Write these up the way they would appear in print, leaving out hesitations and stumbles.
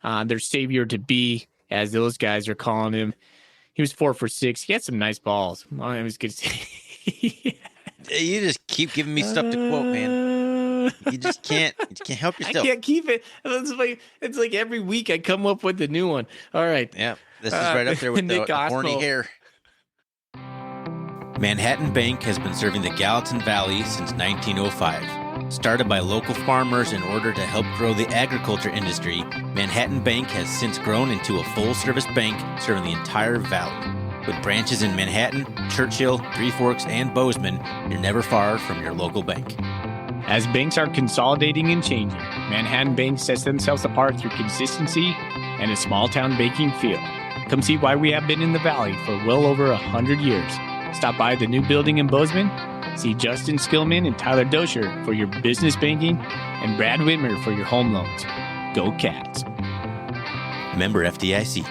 their savior to be, as those guys are calling him. He was 4 for 6. He had some nice balls. I was going to say. You just keep giving me stuff to quote, man. You just can't help yourself. I can't keep it. It's like every week I come up with a new one. All right. Yeah, this is right up there with the horny hair. Manhattan Bank has been serving the Gallatin Valley since 1905. Started by local farmers in order to help grow the agriculture industry, Manhattan Bank has since grown into a full-service bank serving the entire valley. With branches in Manhattan, Churchill, Three Forks, and Bozeman, you're never far from your local bank. As banks are consolidating and changing, Manhattan Bank sets themselves apart through consistency and a small-town banking feel. Come see why we have been in the Valley for well over 100 years. Stop by the new building in Bozeman. See Justin Skillman and Tyler Dosher for your business banking and Brad Whitmer for your home loans. Go Cats. Member FDIC.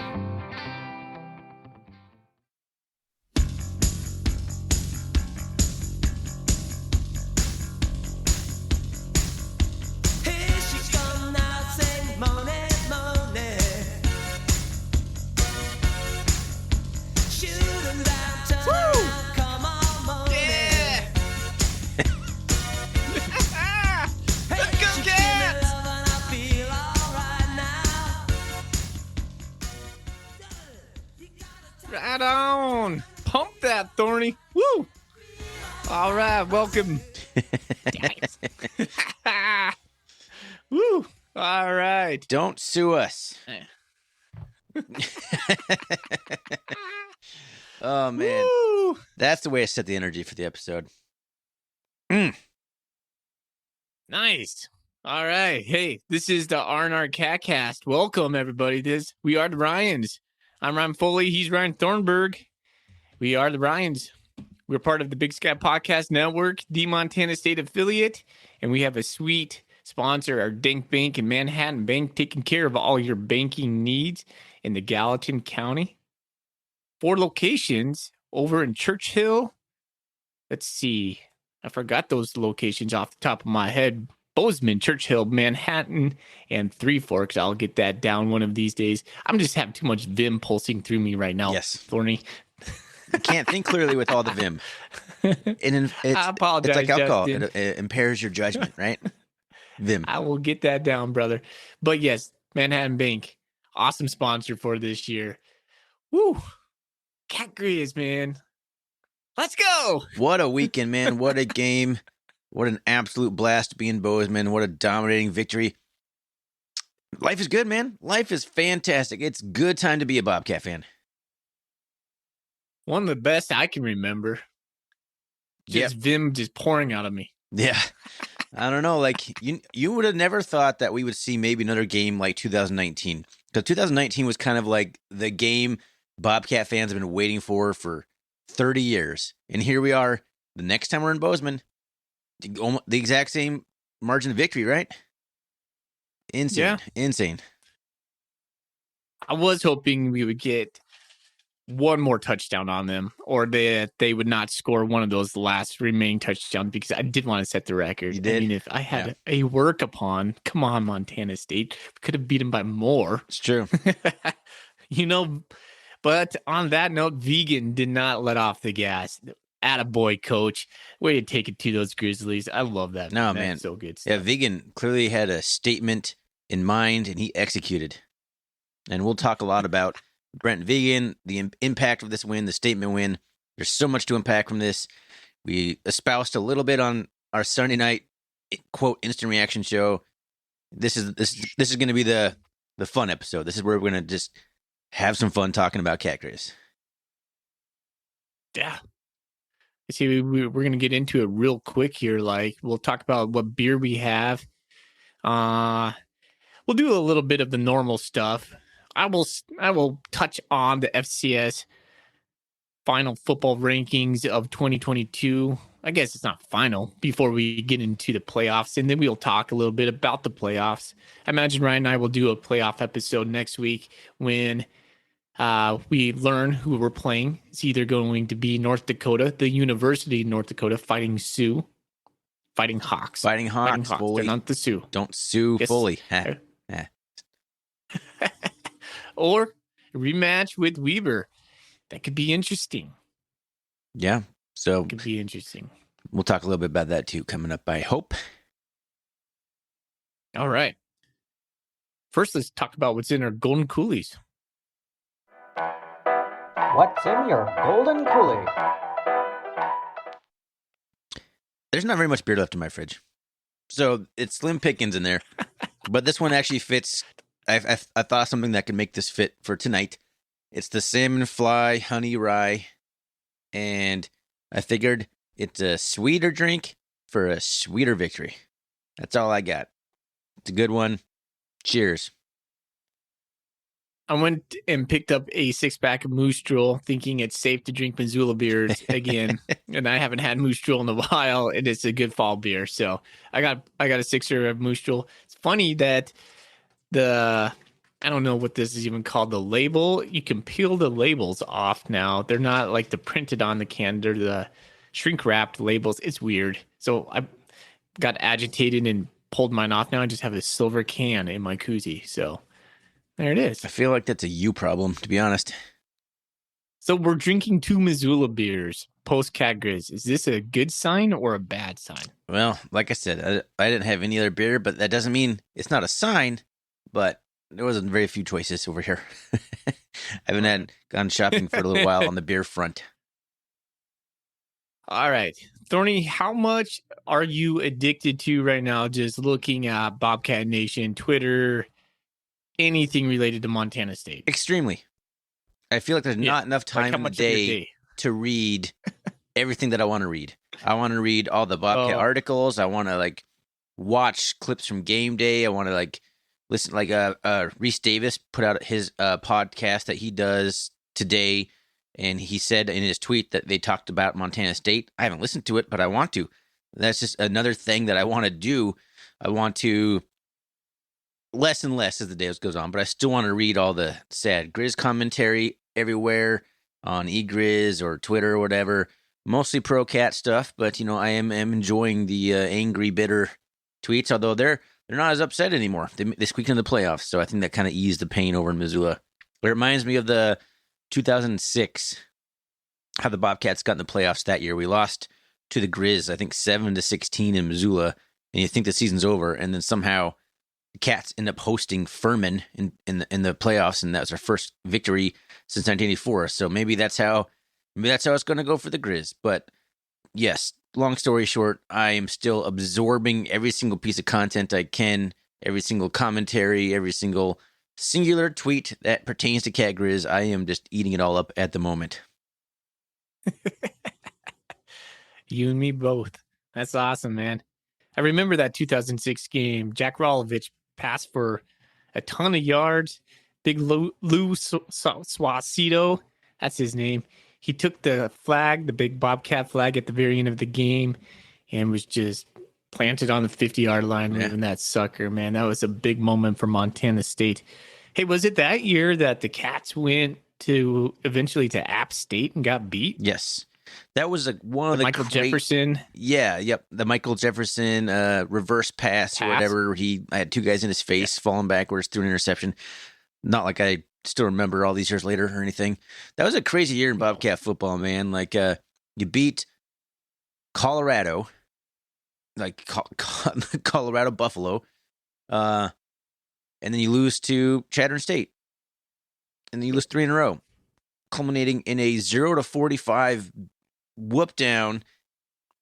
Right on. Pump that, Thorny. Woo. All right. Welcome. Woo. All right. Don't sue us. Oh, man. Woo. That's the way to set the energy for the episode. Nice. All right. Hey, this is the R&R Catcast. Welcome, everybody. We are the Ryans. I'm Ryan Foley. He's Ryan Thornburg. We are the Ryans. We're part of the Big Sky Podcast Network, the Montana State affiliate, and we have a sweet sponsor, our Dink Bank and Manhattan Bank, taking care of all your banking needs in the Gallatin County. 4 locations over in Churchill. Let's see. I forgot those locations off the top of my head. Bozeman, Churchill, Manhattan, and Three Forks. I'll get that down one of these days. I'm just having too much Vim pulsing through me right now. Yes. Thorny. You can't think clearly with all the Vim. I apologize. It's like alcohol. It impairs your judgment, right? Vim. I will get that down, brother. But yes, Manhattan Bank, awesome sponsor for this year. Woo. Cat Griz, man. Let's go. What a weekend, man. What a game. What an absolute blast to be in Bozeman. What a dominating victory. Life is good, man. Life is fantastic. It's good time to be a Bobcat fan. One of the best I can remember. Just Vim just pouring out of me. Yeah. I don't know. Like, you would have never thought that we would see maybe another game like 2019. Because 2019 was kind of like the game Bobcat fans have been waiting for 30 years. And here we are, the next time we're in Bozeman. The exact same margin of victory, right? Insane. Yeah. Insane. I was hoping we would get one more touchdown on them, or that they would not score one of those last remaining touchdowns, because I did want to set the record. You did? I mean, if I had a work upon, come on, Montana State, could have beat them by more. It's true. But on that note, Vegan did not let off the gas. Attaboy, coach. Way to take it to those Grizzlies. I love that. No, man. man. That's so good stuff. Yeah, Vegan clearly had a statement in mind, and he executed. And we'll talk a lot about Brent Vegan, the impact of this win, the statement win. There's so much to unpack from this. We espoused a little bit on our Sunday night, quote, instant reaction show. This is going to be the fun episode. This is where we're going to just have some fun talking about Cat Griz. Yeah. See, we're going to get into it real quick here. Like, we'll talk about what beer we have. We'll do a little bit of the normal stuff. I will touch on the FCS final football rankings of 2022. I guess it's not final before we get into the playoffs, and then we'll talk a little bit about the playoffs. I imagine Ryan and I will do a playoff episode next week when we learn who we're playing. It's either going to be North Dakota, the University of North Dakota, fighting Sioux, fighting Hawks. Fighting Hawks. They're not the Sioux. Don't sue fully. Or a rematch with Weber. That could be interesting. Yeah. So It could be interesting. we'll talk a little bit about that too coming up, I hope. All right. First, let's talk about what's in our golden coolies. What's in your golden coolie? There's not very much beer left in my fridge. So it's slim pickings in there. But this one actually fits. I thought of something that could make this fit for tonight. It's the Salmon Fly Honey Rye. And I figured it's a sweeter drink for a sweeter victory. That's all I got. It's a good one. Cheers. I went and picked up a 6-pack of Moose Drool, thinking it's safe to drink Missoula beers again. And I haven't had Moose Drool in a while, and it's a good fall beer. So I got a 6er of Moose Drool. It's funny that I don't know what this is even called, the label. You can peel the labels off now. They're not like the printed on the can. They're the shrink wrapped labels. It's weird. So I got agitated and pulled mine off. Now I just have a silver can in my koozie. So there it is. I feel like that's a you problem, to be honest. So we're drinking 2 Missoula beers post Cat Griz. Is this a good sign or a bad sign? Well, like I said, I didn't have any other beer, but that doesn't mean it's not a sign. But there wasn't very few choices over here. I haven't gone shopping for a little while on the beer front. All right. Thorny, how much are you addicted to right now just looking at Bobcat Nation, Twitter, anything related to Montana State? Extremely. I feel like there's not enough time in the day to read everything that I want to read. I want to read all the Bobcat articles. I want to watch clips from game day. I want to listen. Reese Davis put out his podcast that he does today, and he said in his tweet that they talked about Montana State. I haven't listened to it, but I want to. That's just another thing that I want to do. I want to less and less as the day goes on, but I still want to read all the sad Griz commentary everywhere on eGriz or Twitter or whatever. Mostly pro Cat stuff, but I am enjoying the angry, bitter tweets. Although they're not as upset anymore. They squeaked in the playoffs, so I think that kind of eased the pain over in Missoula. It reminds me of the 2006, how the Bobcats got in the playoffs that year. We lost to the Griz, I think 7-16 in Missoula, and you think the season's over, and then somehow the Cats end up hosting Furman in the playoffs, and that was our first victory since 1984. So maybe that's how it's going to go for the Griz. But yes, long story short, I am still absorbing every single piece of content I can, every single commentary, every single singular tweet that pertains to Cat Griz. I am just eating it all up at the moment. You and me both. That's awesome, man. I remember that 2006 game. Jack Rolovich passed for a ton of yards. Big Lou Suacito, that's his name. He took the flag, the big Bobcat flag at the very end of the game, and was just planted on the 50-yard line, leaving that sucker, man. That was a big moment for Montana State. Hey, was it that year that the Cats went eventually to App State and got beat? Yes. That was one of the Michael Jefferson. Yeah, yep. The Michael Jefferson reverse pass or whatever. I had 2 guys in his face falling backwards through an interception. Not like I still remember all these years later or anything. That was a crazy year in Bobcat football, man. You beat Colorado, Colorado Buffalo, and then you lose to Chatham State, and then you lose 3 in a row, culminating in a 0-45 whoop down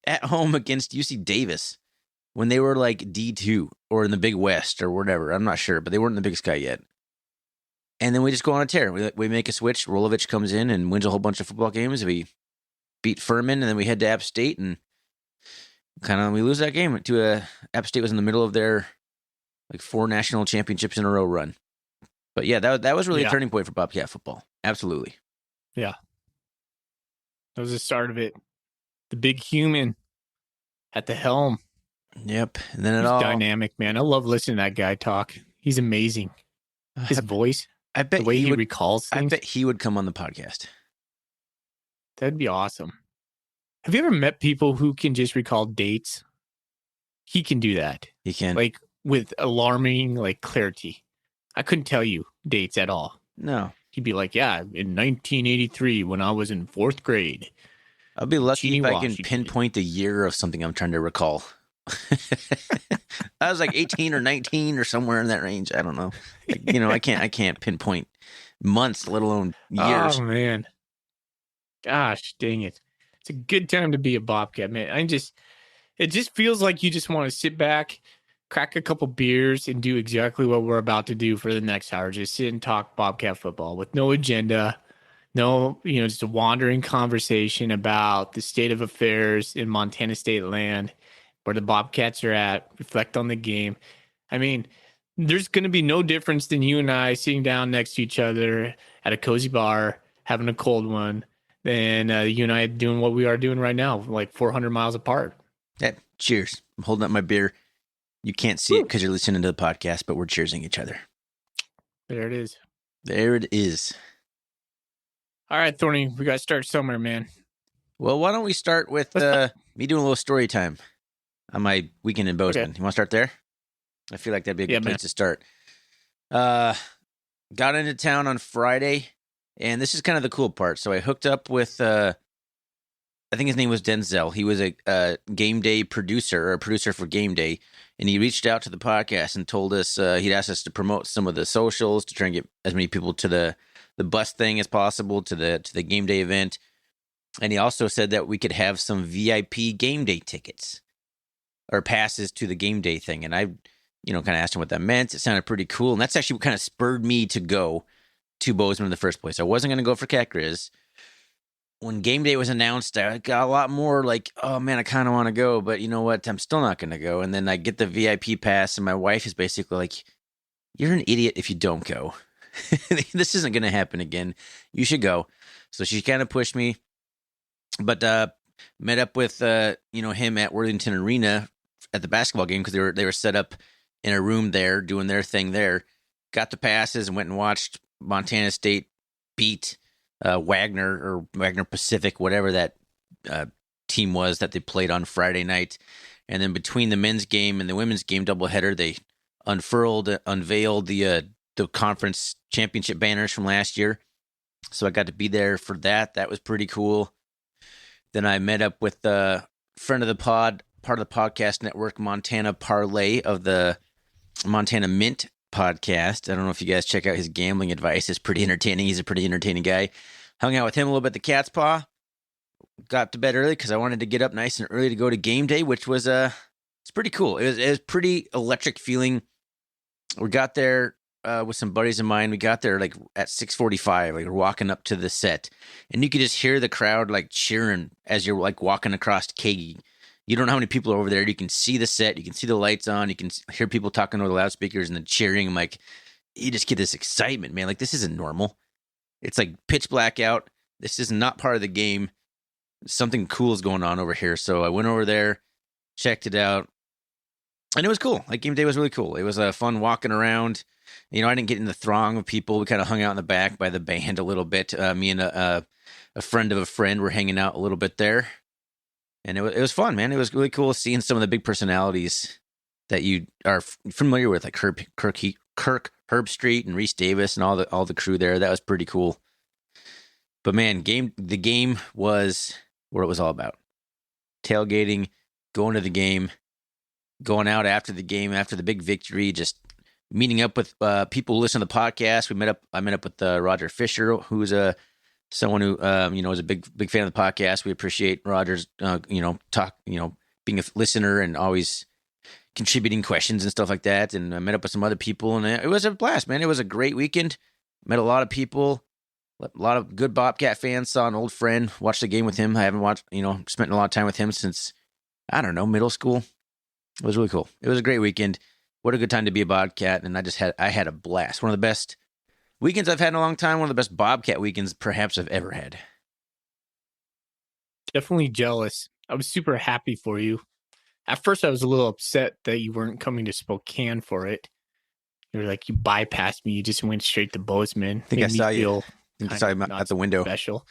at home against UC Davis when they were D2 or in the Big West or whatever. I'm not sure, but they weren't in the Big Sky yet. And then we just go on a tear. We make a switch. Rolovich comes in and wins a whole bunch of football games. We beat Furman, and then we head to App State, and we lose that game. App State was in the middle of their 4 national championships in a row run. But yeah, that was really a turning point for Bobcat football. Absolutely. Yeah. That was the start of it. The big human at the helm. Yep. And then He's dynamic, man. I love listening to that guy talk. He's amazing. His voice. I bet the way he recalls things. I bet he would come on the podcast. That'd be awesome. Have you ever met people who can just recall dates? He can do that. He can. With alarming clarity. I couldn't tell you dates at all. No. He'd be like, yeah, in 1983 when I was in 4th grade. I'll be lucky Cheney, if I can Washington. pinpoint the year of something I'm trying to recall. I was like 18 or 19 or somewhere in that range. I don't know. Like, I can't pinpoint months, let alone years. Oh, man. Gosh, dang it. It's a good time to be a Bobcat, man. It just feels like you just want to sit back, crack a couple beers, and do exactly what we're about to do for the next hour. Just sit and talk Bobcat football with no agenda, no, just a wandering conversation about the state of affairs in Montana state land, where the Bobcats are at, reflect on the game. I mean, there's going to be no difference than you and I sitting down next to each other at a cozy bar, having a cold one, than you and I doing what we are doing right now, like 400 miles apart. Yeah, cheers. I'm holding up my beer. You can't see it because you're listening to the podcast, but we're cheersing each other. There it is. There it is. All right, Thorny, we got to start somewhere, man. Well, why don't we start with me doing a little story time on my weekend in Bozeman. Okay. You want to start there? I feel like that'd be a good place man. to start. Got into town on Friday, and this is kind of the cool part. So I hooked up with, I think his name was Denzel. He was a game day producer, or a producer for game day, and he reached out to the podcast and told us he'd asked us to promote some of the socials to try and get as many people to the bus thing as possible, to the game day event. And he also said that we could have some VIP game day tickets or passes to the game day thing. And I, kind of asked him what that meant. It sounded pretty cool. And that's actually what kind of spurred me to go to Bozeman in the first place. I wasn't going to go for Cat Griz. When game day was announced, I got a lot more like, oh man, I kind of want to go, but you know what? I'm still not going to go. And then I get the VIP pass, and my wife is basically like, you're an idiot if you don't go. This isn't going to happen again. You should go. So she kind of pushed me, but met up with him at Worthington Arena at the basketball game because they were set up in a room there doing their thing there. Got the passes and went and watched Montana State beat Wagner Pacific, whatever that team was that they played on Friday night. And then between the men's game and the women's game doubleheader, they unveiled the conference championship banners from last year. So I got to be there for that. That was pretty cool. Then I met up with a friend of the pod, part of the podcast network, Montana Parlay of the Montana Mint podcast. I don't know if you guys check out his gambling advice. It's pretty entertaining. He's a pretty entertaining guy. Hung out with him a little bit at the Cat's Paw. Got to bed early because I wanted to get up nice and early to go to game day, which was it's pretty cool. It was pretty electric feeling. We got there with some buddies of mine. We got there like at 6:45, like we're walking up to the set, and you could just hear the crowd like cheering as you're like walking across Kagi. You don't know how many people are over there. You can see the set, you can see the lights on, you can hear people talking over the loudspeakers and then cheering. I'm like, you just get this excitement, man. Like, this isn't normal. It's like pitch black out. This is not part of the game. Something cool is going on over here. So I went over there, checked it out, and it was cool. Like, game day was really cool. It was fun walking around. I didn't get in the throng of people. We kind of hung out in the back by the band a little bit. Me and a friend of a friend were hanging out a little bit there. And it was fun, man. It was really cool seeing some of the big personalities that you are familiar with, like Kirk Herbstreit and Reese Davis and all the crew there. That was pretty cool. But man, the game was what it was all about. Tailgating, going to the game, going out after the game, after the big victory, just meeting up with people who listen to the podcast. I met up with Roger Fisher, who's someone who is a big fan of the podcast. We appreciate Roger's being a listener and always contributing questions and stuff like that. And I met up with some other people, and it was a blast, man. It was a great weekend. Met a lot of people, a lot of good Bobcat fans. Saw an old friend, watched the game with him. I haven't spent a lot of time with him since, I don't know, middle school. It was really cool. It was a great weekend. What a good time to be a Bobcat. And I had a blast. One of the best weekends I've had in a long time. One of the best Bobcat weekends perhaps I've ever had. Definitely jealous. I was super happy for you. At first, I was a little upset that you weren't coming to Spokane for it. You were like, you bypassed me. You just went straight to Bozeman. I think I saw you. I saw you at the window. Special.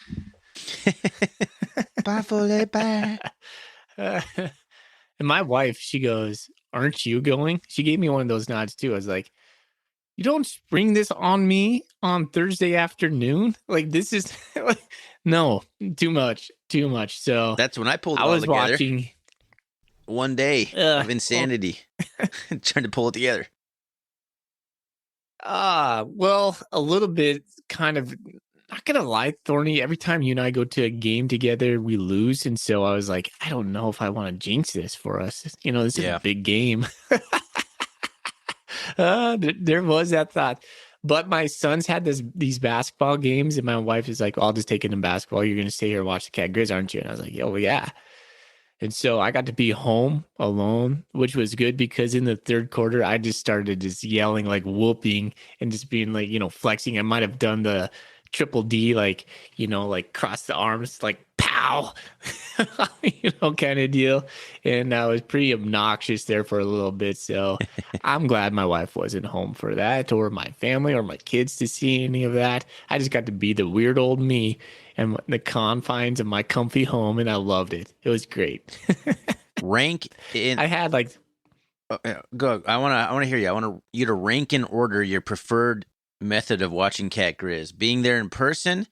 Bye. And my wife, she goes, aren't you going? She gave me one of those nods too. I was like, you don't spring this on me on Thursday afternoon. Like, this is like, no, too much. So That's when I pulled it I all was together. watching One day of insanity, trying to pull it together. Well, a little bit, kind of. Not gonna lie, Thorny. Every time you and I go to a game together, we lose, and so I was like, I don't know if I want to jinx this for us. This is a big game. There was that thought, but my sons had these basketball games, and my wife is like, "I'll just take it in basketball. You're gonna stay here and watch the Cat Griz, aren't you?" And I was like, "Oh yeah." And so I got to be home alone, which was good because in the third quarter, I just started just yelling, like whooping and just being like, flexing. I might have done the triple D, like, like cross the arms, like pow, kind of deal. And I was pretty obnoxious there for a little bit. So I'm glad my wife wasn't home for that, or my family or my kids to see any of that. I just got to be the weird old me and the confines of my comfy home, and I loved it. It was great. Rank in. I had like. Go. I want to hear you. I want you to rank in order your preferred method of watching Cat Griz. Being there in person,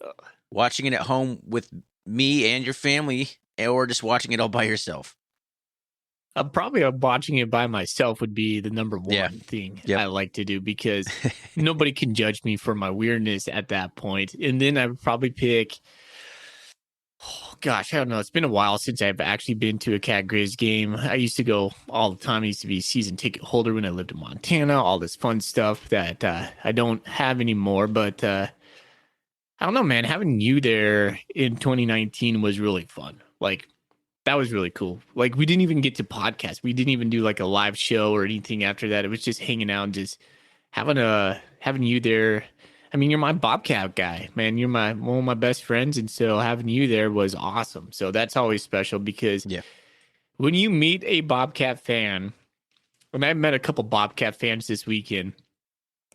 watching it at home with me and your family, or just watching it all by yourself. Probably watching it by myself would be the number one thing I like to do, because nobody can judge me for my weirdness at that point. And then I would probably pick, I don't know. It's been a while since I've actually been to a Cat Griz game. I used to go all the time. I used to be a season ticket holder when I lived in Montana, all this fun stuff that I don't have anymore. But I don't know, man. Having you there in 2019 was really fun. Like, that was really cool. Like, we didn't even get to podcast. We didn't even do like a live show or anything after that. It was just hanging out and just having you there. I mean, you're my Bobcat guy, man. You're one of my best friends, and so having you there was awesome. So that's always special, because when you meet a Bobcat fan, and I met a couple Bobcat fans this weekend,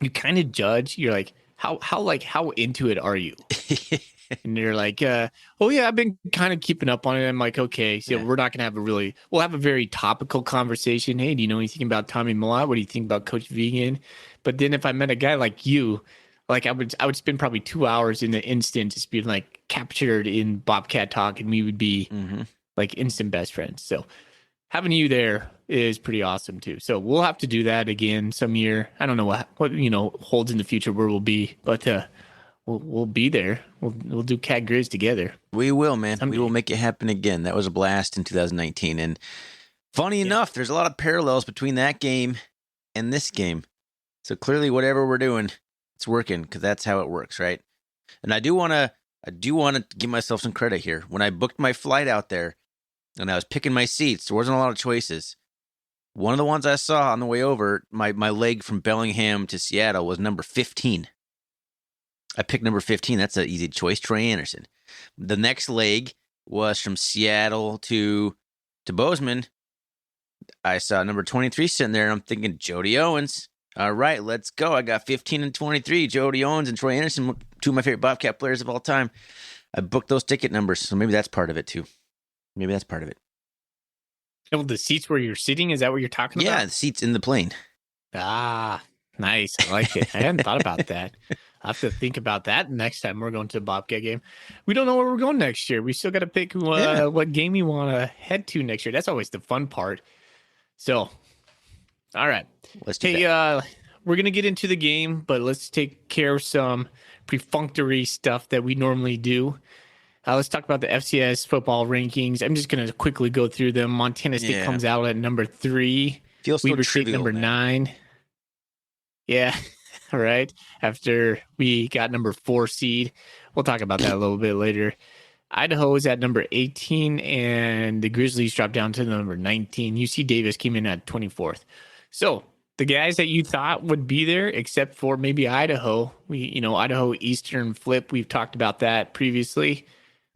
you kind of judge. You're like, how into it are you? And they're like, oh yeah, I've been kind of keeping up on it. I'm like, okay, so we're not gonna we'll have a very topical conversation. Hey, do you know anything about Tommy Millott? What do you think about Coach Vegan? But then if I met a guy like you, like I would spend probably 2 hours in the instant just being like captured in Bobcat talk, and we would be like instant best friends. So having you there is pretty awesome too. So we'll have to do that again some year. I don't know what holds in the future where we'll be, but we'll be there. We'll do Cat Griz together. We will, man. Someday. We will make it happen again. That was a blast in 2019. And funny enough, there's a lot of parallels between that game and this game. So clearly, whatever we're doing, it's working, because that's how it works, right? And I do want to give myself some credit here. When I booked my flight out there and I was picking my seats, there wasn't a lot of choices. One of the ones I saw on the way over, my leg from Bellingham to Seattle, was number 15. I picked number 15. That's an easy choice, Troy Anderson. The next leg was from Seattle to Bozeman. I saw number 23 sitting there, and I'm thinking, Jody Owens. All right, let's go. I got 15 and 23. Jody Owens and Troy Anderson, two of my favorite Bobcat players of all time. I booked those ticket numbers, so maybe that's part of it, too. Maybe that's part of it. Oh, the seats where you're sitting, is that what you're talking about? Yeah, the seats in the plane. Ah, nice. I like it. I hadn't thought about that. I have to think about that next time we're going to a Bobcat game. We don't know where we're going next year. We still got to pick what game we want to head to next year. That's always the fun part. So, all right. Let's do that. We're going to get into the game, but let's take care of some perfunctory stuff that we normally do. Let's talk about the FCS football rankings. I'm just going to quickly go through them. Montana State comes out at number 3. Feels so Weber State number 9. Yeah. All right. After we got number 4 seed, we'll talk about that a little bit later. Idaho is at number 18, and the Grizzlies dropped down to number 19. UC Davis came in at 24th. So the guys that you thought would be there, except for maybe Idaho, Idaho Eastern flip. We've talked about that previously,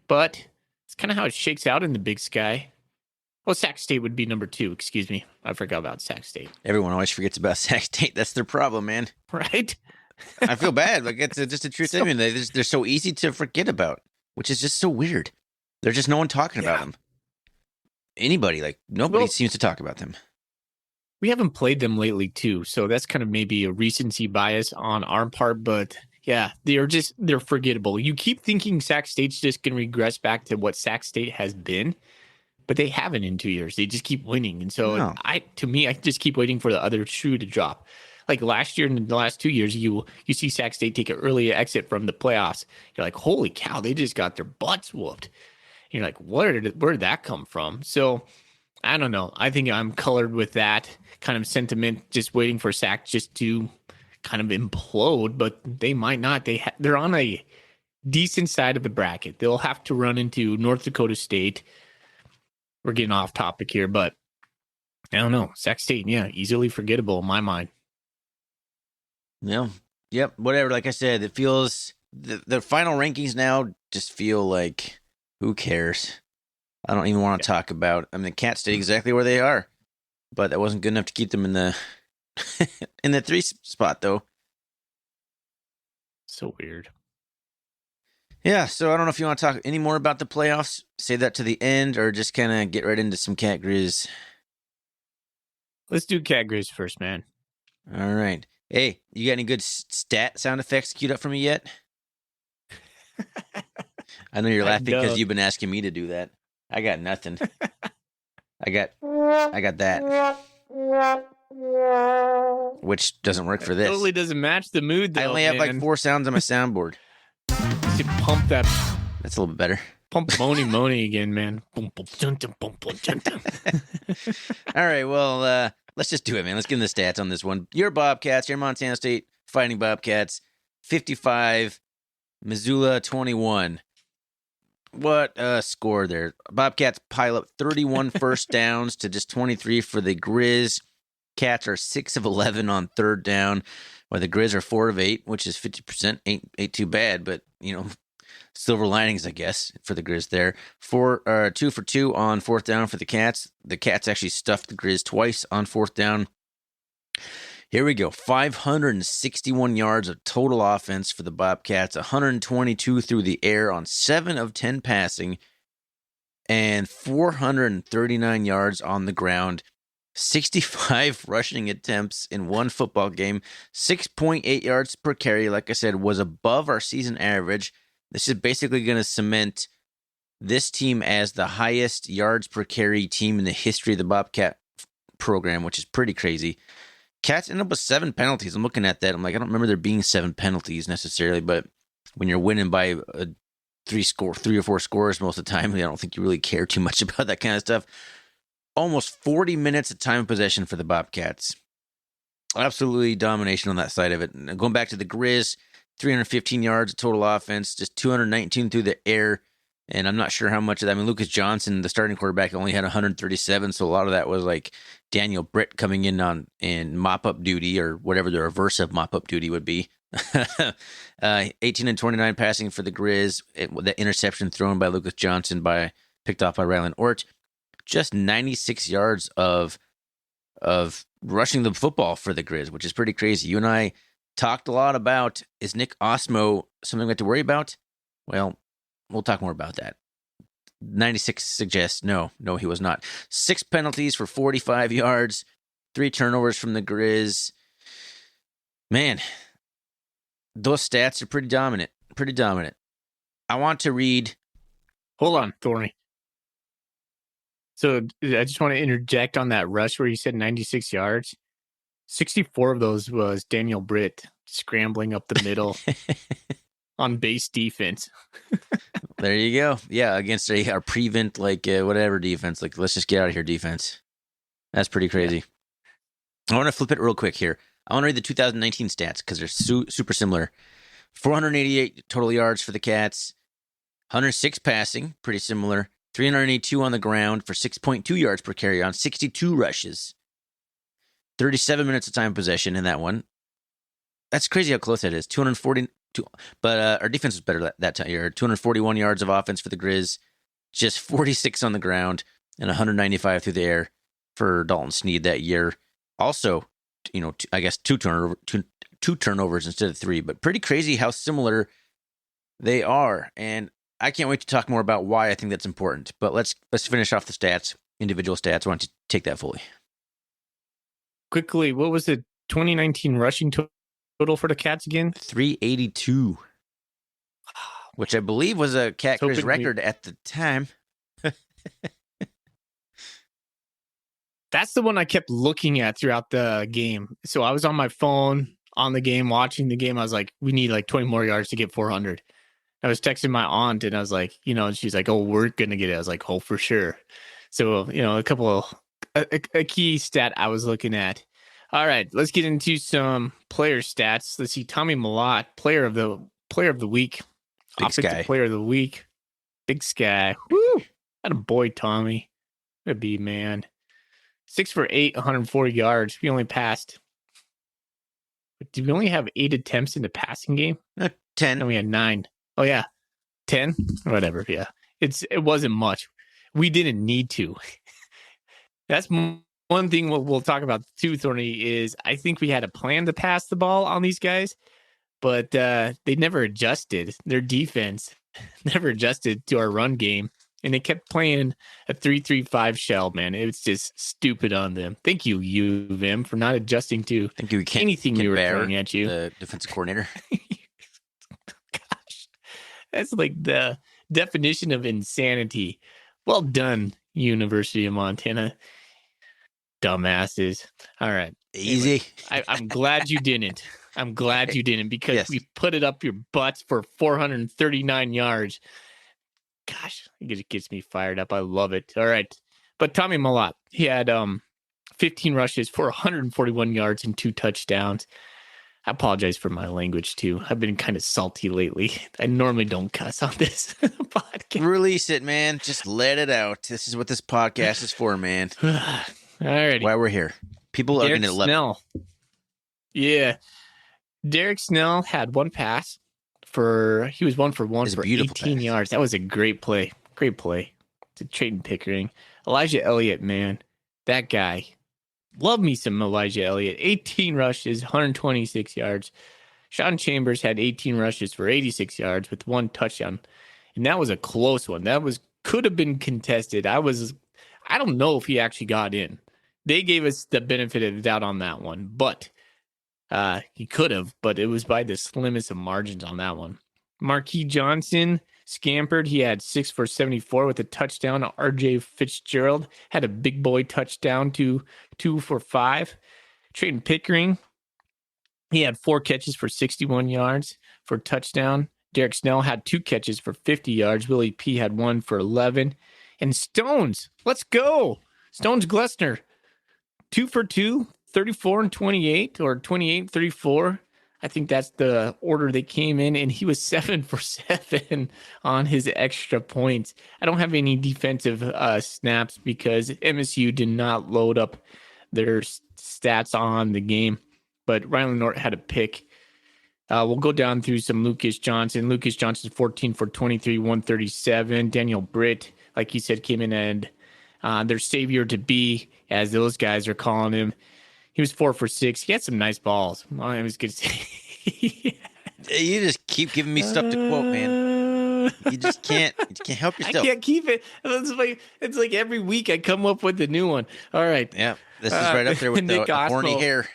but it's kind of how it shakes out in the Big Sky. Well, Sac State would be number 2. Excuse me. I forgot about Sac State. Everyone always forgets about Sac State. That's their problem, man. Right? I feel bad. Like, it's just a true statement. They're so easy to forget about, which is just so weird. There's just no one talking about them. Anybody, nobody seems to talk about them. We haven't played them lately too, so that's kind of maybe a recency bias on our part, but yeah, they're forgettable. You keep thinking Sac State's just going to regress back to what Sac State has been, but they haven't in 2 years. They just keep winning. And so No. I just keep waiting for the other shoe to drop. Like last year and the last 2 years, you see Sac State take an early exit from the playoffs. You're like, holy cow, they just got their butts whooped. You're like, where did that come from? So I don't know. I think I'm colored with that kind of sentiment, just waiting for Sac just to kind of implode, but they might not. They're on a decent side of the bracket. They'll have to run into North Dakota State. We're getting off topic here, but I don't know. Sac State, yeah, easily forgettable in my mind. Yeah. Yep. Whatever. Like I said, it feels the final rankings now just feel like who cares? I don't even want to talk about. I mean, the Cats stayed exactly where they are, but that wasn't good enough to keep them in the in the 3 spot, though. So weird. Yeah. So I don't know if you want to talk any more about the playoffs. Save that to the end, or just kind of get right into some Cat Griz. Let's do Cat Griz first, man. All right. Hey, you got any good stat sound effects queued up for me yet? I know you're laughing because you've been asking me to do that. I got nothing. I got that. Which doesn't work for this. Totally doesn't match the mood, though. I only have like 4 sounds on my soundboard. You pump that. That's a little bit better. Pump Moni again, man. Boom, boom, dun, dun, boom, boom, dun, dun. All right, well, let's just do it, man. Let's give them the stats on this one. Your Bobcats, your Montana State Fighting Bobcats, 55, Missoula 21. What a score there. Bobcats pile up 31 first downs to just 23 for the Griz. Cats are 6 of 11 on third down, while the Griz are 4 of 8, which is 50%. Ain't too bad, but, silver linings, I guess, for the Griz there. 2 for 2 on fourth down for the Cats. The Cats actually stuffed the Griz twice on fourth down. Here we go. 561 yards of total offense for the Bobcats, 122 through the air on 7 of 10 passing, and 439 yards on the ground. 65 rushing attempts in one football game, 6.8 yards per carry, like I said, was above our season average. This is basically going to cement this team as the highest yards per carry team in the history of the Bobcat program, which is pretty crazy. Cats end up with 7 penalties. I'm looking at that. I'm like, I don't remember there being 7 penalties necessarily, but when you're winning by 3 or 4 scores most of the time, I don't think you really care too much about that kind of stuff. Almost 40 minutes of time of possession for the Bobcats. Absolutely domination on that side of it. And going back to the Griz, 315 yards of total offense, just 219 through the air. And I'm not sure how much of that. I mean, Lucas Johnson, the starting quarterback, only had 137. So a lot of that was like Daniel Britt coming in mop-up duty, or whatever the reverse of mop-up duty would be. 18 and 29 passing for the Griz. That interception thrown by Lucas Johnson picked off by Rylan Ort. Just 96 yards of rushing the football for the Griz, which is pretty crazy. You and I talked a lot about, is Nick Osmo something we have to worry about? Well, we'll talk more about that. 96 suggests no, he was not. 6 penalties for 45 yards, 3 turnovers from the Griz. Man, those stats are pretty dominant. I want to read. Hold on, Thorny. So I just want to interject on that rush where you said 96 yards. 64 of those was Daniel Britt scrambling up the middle on base defense. There you go. Yeah, against our prevent, whatever defense. Like, let's just get out of here defense. That's pretty crazy. Yeah. I want to flip it real quick here. I want to read the 2019 stats because they're super similar. 488 total yards for the Cats. 106 passing, pretty similar. 382 on the ground for 6.2 yards per carry on 62 rushes. 37 minutes of time possession in that one. That's crazy how close that is. 242, but our defense was better that time year. 241 yards of offense for the Griz, just 46 on the ground, and 195 through the air for Dalton Sneed that year. Also, I guess two turnovers instead of 3, but pretty crazy how similar they are. And I can't wait to talk more about why I think that's important. But let's finish off the stats, individual stats. I want to take that fully. quickly, what was the 2019 rushing total for the Cats again? 382, which I believe was a Cat Griz hoping record at the time. That's the one I kept looking at throughout the game. So I was on my phone on the game, watching the game. I was like, we need like 20 more yards to get 400. I was texting my aunt and I was like, and she's like, oh, we're going to get it. I was like, oh, for sure. So, a key stat I was looking at. All right, let's get into some player stats. Let's see. Tommy Malott, player of the week. Big Offensive Sky. player of the week. Big Sky. Woo! That a boy, Tommy. What a B, man. 6 for 8, 140 yards. We only passed. Did we only have 8 attempts in the passing game? 10. No, we had 9. Oh, yeah. 10? Whatever, yeah. It wasn't much. We didn't need to. That's one thing we'll talk about too, Thorny, is I think we had a plan to pass the ball on these guys, but they never adjusted. Their defense never adjusted to our run game, and they kept playing a 3-3-5 shell, man. It was just stupid on them. Thank you, Vim, for not adjusting to anything we were throwing at you. The defensive coordinator. Gosh, that's like the definition of insanity. Well done, University of Montana. Dumbasses. All right. Easy. Anyway, I'm glad you didn't. I'm glad you didn't because we put it up your butts for 439 yards. Gosh, it gets me fired up. I love it. All right. But Tommy Malott, he had 15 rushes for 141 yards and 2 touchdowns. I apologize for my language, too. I've been kind of salty lately. I normally don't cuss on this podcast. Release it, man. Just let it out. This is what this podcast is for, man. All right. Why we're here. People are going to love Snell. Yeah. Derek Snell had 1 pass he was 1 for 1 for 18 pass. Yards. That was a great play. Great play. To Trayton Pickering. Elijah Elliott, man. That guy. Love me some Elijah Elliott. 18 rushes, 126 yards. Sean Chambers had 18 rushes for 86 yards with 1 touchdown. And that was a close one. Could have been contested. I don't know if he actually got in. They gave us the benefit of the doubt on that one, but he could have, but it was by the slimmest of margins on that one. Marquis Johnson scampered. He had 6 for 74 with a touchdown. RJ Fitzgerald had a big boy touchdown, 2 for 5. Trayton Pickering, he had 4 catches for 61 yards for a touchdown. Derek Snell had 2 catches for 50 yards. Willie P had 1 for 11. And Stones, let's go. Stones Glessner, 2 for 2, 34 and 28, or 28 and 34. I think that's the order they came in, and he was 7 for 7 on his extra points. I don't have any defensive snaps because MSU did not load up their stats on the game, but Rylan Norton had a pick. We'll go down through some Lucas Johnson. Lucas Johnson, 14 for 23, 137. Daniel Britt, like he said, came in and their savior to be, as those guys are calling him. He was 4 for 6. He had some nice balls. I was going to say. You just keep giving me stuff to quote, man. You just can't help yourself. I can't keep it. It's like every week I come up with a new one. All right. Yeah, this is right up there with the horny hair.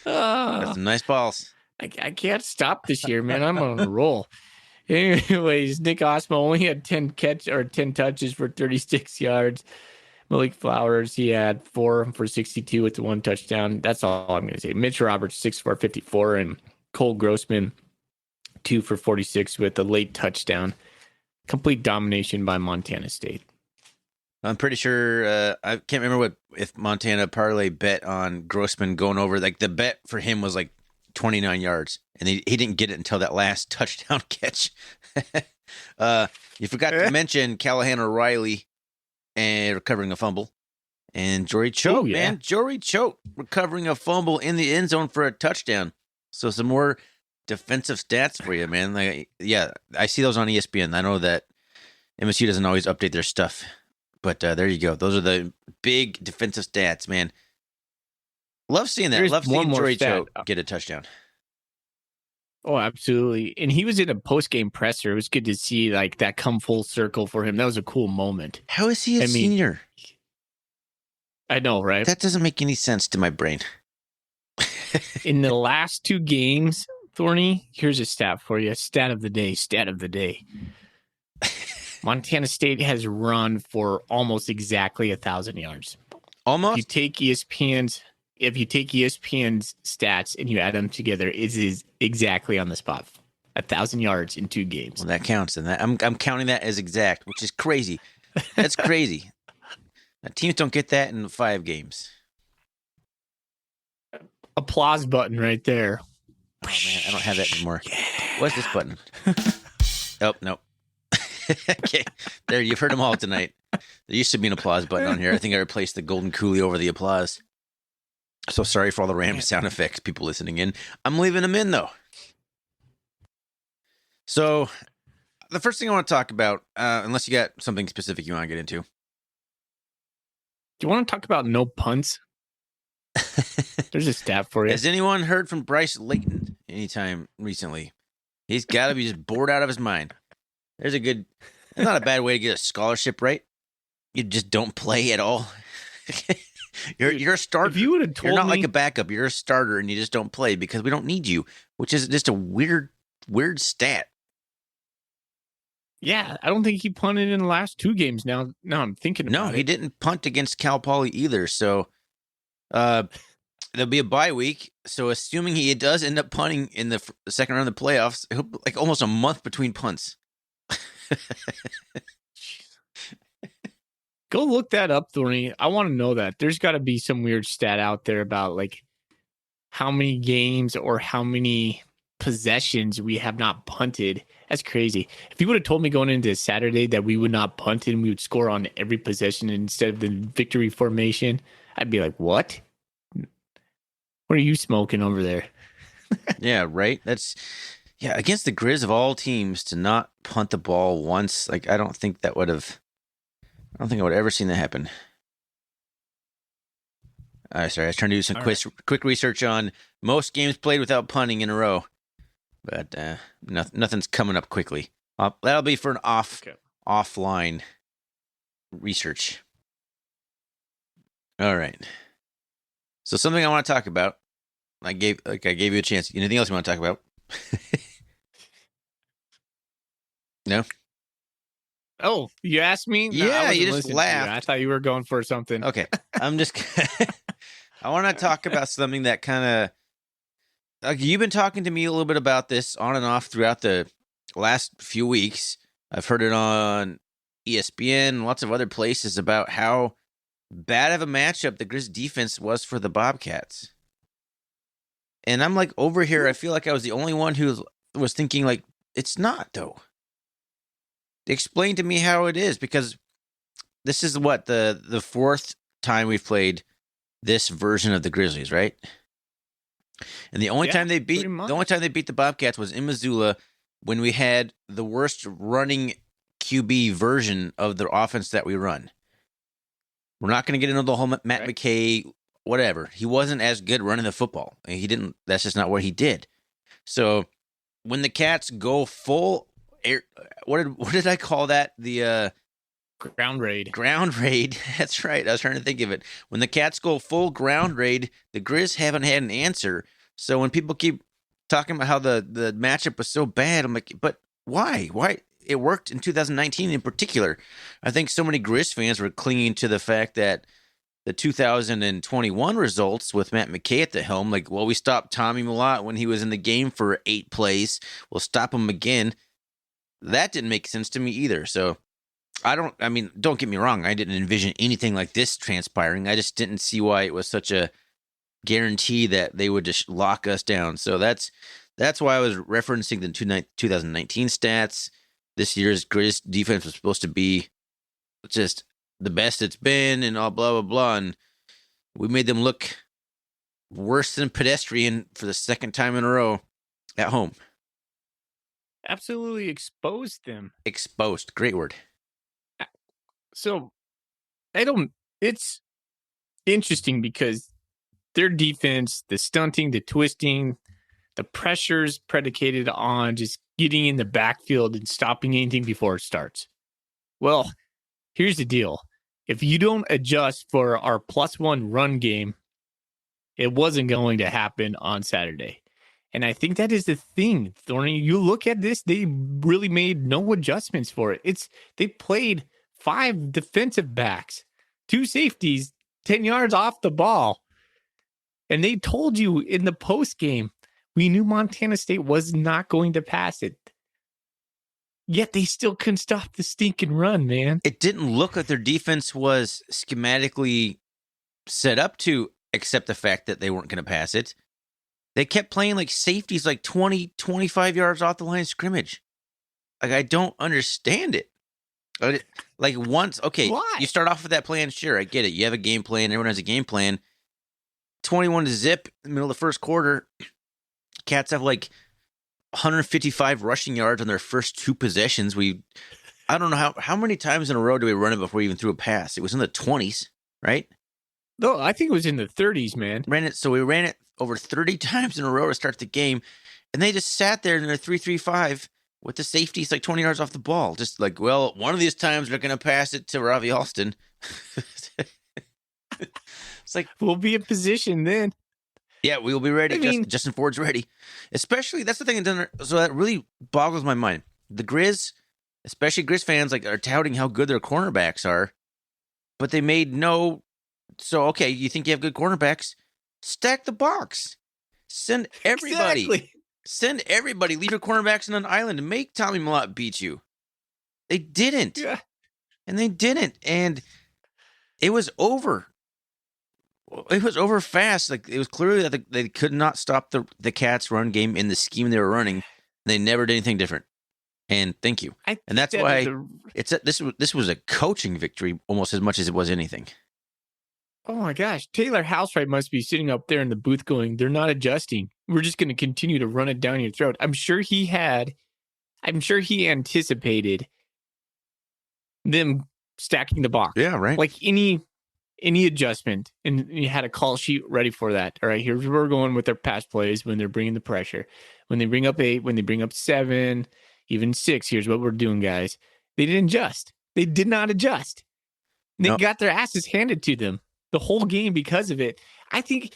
Got some nice balls. I can't stop this year, man. I'm on a roll. Anyways, Nick Osmo only had 10 touches for 36 yards. Malik Flowers, he had 4 for 62 with the 1 touchdown. That's all I'm going to say. Mitch Roberts, 6 for 54, and Cole Grossman, 2 for 46 with a late touchdown. Complete domination by Montana State. I'm pretty sure, I can't remember if Montana parlay bet on Grossman going over. Like the bet for him was like 29 yards, and he didn't get it until that last touchdown catch. You forgot to mention Callahan O'Reilly and recovering a fumble, and Jory Choate, man. Jory Choate recovering a fumble in the end zone for a touchdown. So some more defensive stats for you, man. Like, yeah, I see those on ESPN. I know that MSU doesn't always update their stuff, but there you go. Those are the big defensive stats, man. Love seeing that. Love seeing Jory Choate get a touchdown. Oh, absolutely. And he was in a post-game presser. It was good to see like that come full circle for him. That was a cool moment. How is he a senior? I know, right? That doesn't make any sense to my brain. In the last 2 games, Thorny, here's a stat for you. Stat of the day. Montana State has run for almost exactly 1,000 yards. Almost? If you take ESPN's stats and you add them together, it is exactly on the spot. 1,000 yards in 2 games. Well, that counts. And that I'm counting that as exact, which is crazy. That's crazy. Now, teams don't get that in 5 games. Applause button right there. Oh, man, I don't have that anymore. Yeah. What's this button? Oh, no. Okay, there, you've heard them all tonight. There used to be an applause button on here. I think I replaced the golden coolie over the applause. So sorry for all the random sound effects, people listening in. I'm leaving them in, though. So the first thing I want to talk about, unless you got something specific you want to get into. Do you want to talk about no punts? There's a stat for you. Has anyone heard from Bryce Layton anytime recently? He's got to be just bored out of his mind. There's not a bad way to get a scholarship, right? You just don't play at all. You're a starter. If you would have told You're not me, like a backup. You're a starter, and you just don't play because we don't need you, which is just a weird stat. Yeah, I don't think he punted in the last 2 games. Now I'm thinking about it. No, he didn't punt against Cal Poly either. So there'll be a bye week. So assuming he does end up punting in the second round of the playoffs, he'll be like almost a month between punts. Go look that up, Thorny. I want to know that. There's got to be some weird stat out there about like how many games or how many possessions we have not punted. That's crazy. If you would have told me going into Saturday that we would not punt and we would score on every possession instead of the victory formation, I'd be like, what? What are you smoking over there? Yeah, right. Against the Griz of all teams to not punt the ball once. Like, I don't think I would have ever seen that happen. Sorry, I was trying to do some quick research on most games played without punting in a row, but nothing's coming up quickly. That'll be for an offline research. All right. So something I want to talk about. I gave you a chance. Anything else you want to talk about? No. Oh, you asked me? No, Yeah, you just listening laughed. I thought you were going for something. Okay, I'm just. I want to talk about something that kind of. You've been talking to me a little bit about this on and off throughout the last few weeks. I've heard it on ESPN and lots of other places about how bad of a matchup the Griz defense was for the Bobcats. And I'm like, over here, I feel like I was the only one who was thinking, like, it's not, though. Explain to me how it is, because this is what the 4th time we've played this version of the Grizzlies, right? And the only time they beat the Bobcats was in Missoula when we had the worst running QB version of the offense that we run. We're not going to get into the whole Matt McKay, whatever. He wasn't as good running the football. He didn't. That's just not what he did. So when the Cats go full air, what did I call that? The ground raid. Ground raid. That's right. I was trying to think of it. When the Cats go full ground raid, the Griz haven't had an answer. So when people keep talking about how the matchup was so bad, I'm like, but why? Why? It worked in 2019 in particular. I think so many Griz fans were clinging to the fact that the 2021 results with Matt McKay at the helm, like, well, we stopped Tommy Millott when he was in the game for 8 plays. We'll stop him again. That didn't make sense to me either. So don't get me wrong. I didn't envision anything like this transpiring. I just didn't see why it was such a guarantee that they would just lock us down. So that's why I was referencing the 2019 stats. This year's Griz defense was supposed to be just the best it's been and all blah, blah, blah. And we made them look worse than pedestrian for the 2nd time in a row at home. Absolutely exposed them. Exposed. Great word. So it's interesting because their defense, the stunting, the twisting, the pressures predicated on just getting in the backfield and stopping anything before it starts. Well, here's the deal. if you don't adjust for our +1 run game, it wasn't going to happen on Saturday. And I think that is the thing, Thorny. You look at this, they really made no adjustments for it. They played 5 defensive backs, 2 safeties, 10 yards off the ball. And they told you in the post game, we knew Montana State was not going to pass it. Yet they still couldn't stop the stinking run, man. It didn't look like their defense was schematically set up to accept the fact that they weren't going to pass it. They kept playing like safeties like 20, 25 yards off the line of scrimmage. Like, I don't understand it. Like, once, okay, Why? you start off with that plan, sure, I get it. You have a game plan. Everyone has a game plan. 21-0 in the middle of the first quarter. Cats have like 155 rushing yards on their first 2 possessions. I don't know how many times in a row do we run it before we even threw a pass? It was in the 20s, right? No, I think it was in the 30s, man. We ran it over 30 times in a row to start the game, and they just sat there in their 3-3-5 with the safeties like 20 yards off the ball. Just like, well, one of these times they're going to pass it to Ravi Alston. It's like, we'll be in position then. Yeah, we'll be ready. I mean, Justin Ford's ready. Especially, that's the thing. So that really boggles my mind. The Griz, especially Griz fans, like, are touting how good their cornerbacks are, but they made no. So, okay, you think you have good cornerbacks? Stack the box. Send everybody. Exactly. Send everybody. Leave your cornerbacks on an island and make Tommy Mellott beat you. They didn't. Yeah. And they didn't. And it was over. It was over fast. Like, it was clearly that they could not stop the Cats' run game in the scheme they were running. They never did anything different. And thank you. And that's why this was a coaching victory almost as much as it was anything. Oh my gosh. Taylor Housewright must be sitting up there in the booth going, they're not adjusting. We're just going to continue to run it down your throat. I'm sure he anticipated them stacking the box. Yeah, right. Like any adjustment, and you had a call sheet ready for that. All right, here's where we're going with their pass plays when they're bringing the pressure. When they bring up 8, when they bring up 7, even 6, here's what we're doing, guys. They didn't adjust. They did not adjust. They got their asses handed to them the whole game because of it. I think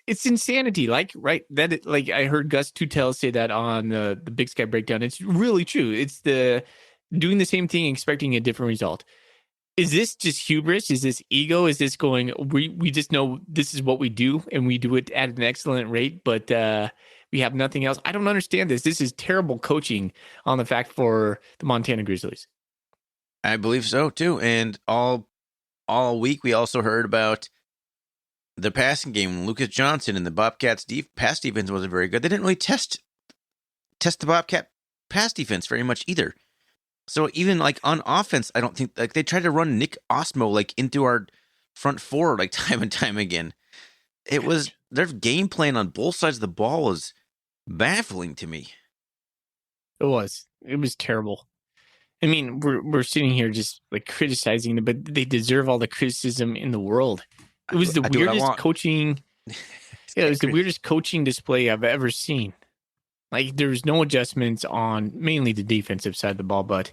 it's insanity. Like, right, like I heard Gus Tutel say that on the Big Sky Breakdown. It's really true. It's the doing the same thing, expecting a different result. Is this just hubris? Is this ego? Is this going, we just know this is what we do and we do it at an excellent rate, but we have nothing else? I don't understand this. This is terrible coaching on the fact for the Montana Grizzlies. I believe so too. And all week we also heard about the passing game. Lucas Johnson and the Bobcats' pass defense wasn't very good. They didn't really test the Bobcat pass defense very much either. So even like on offense, I don't think, like, they tried to run Nick Osmo like into our front four like time and time again. It was their game plan on both sides of the ball was baffling to me. It was terrible. I mean, we're sitting here just like criticizing them, but they deserve all the criticism in the world. It was the weirdest coaching. Yeah, it was the weirdest coaching display I've ever seen. Like, there's no adjustments on mainly the defensive side of the ball, but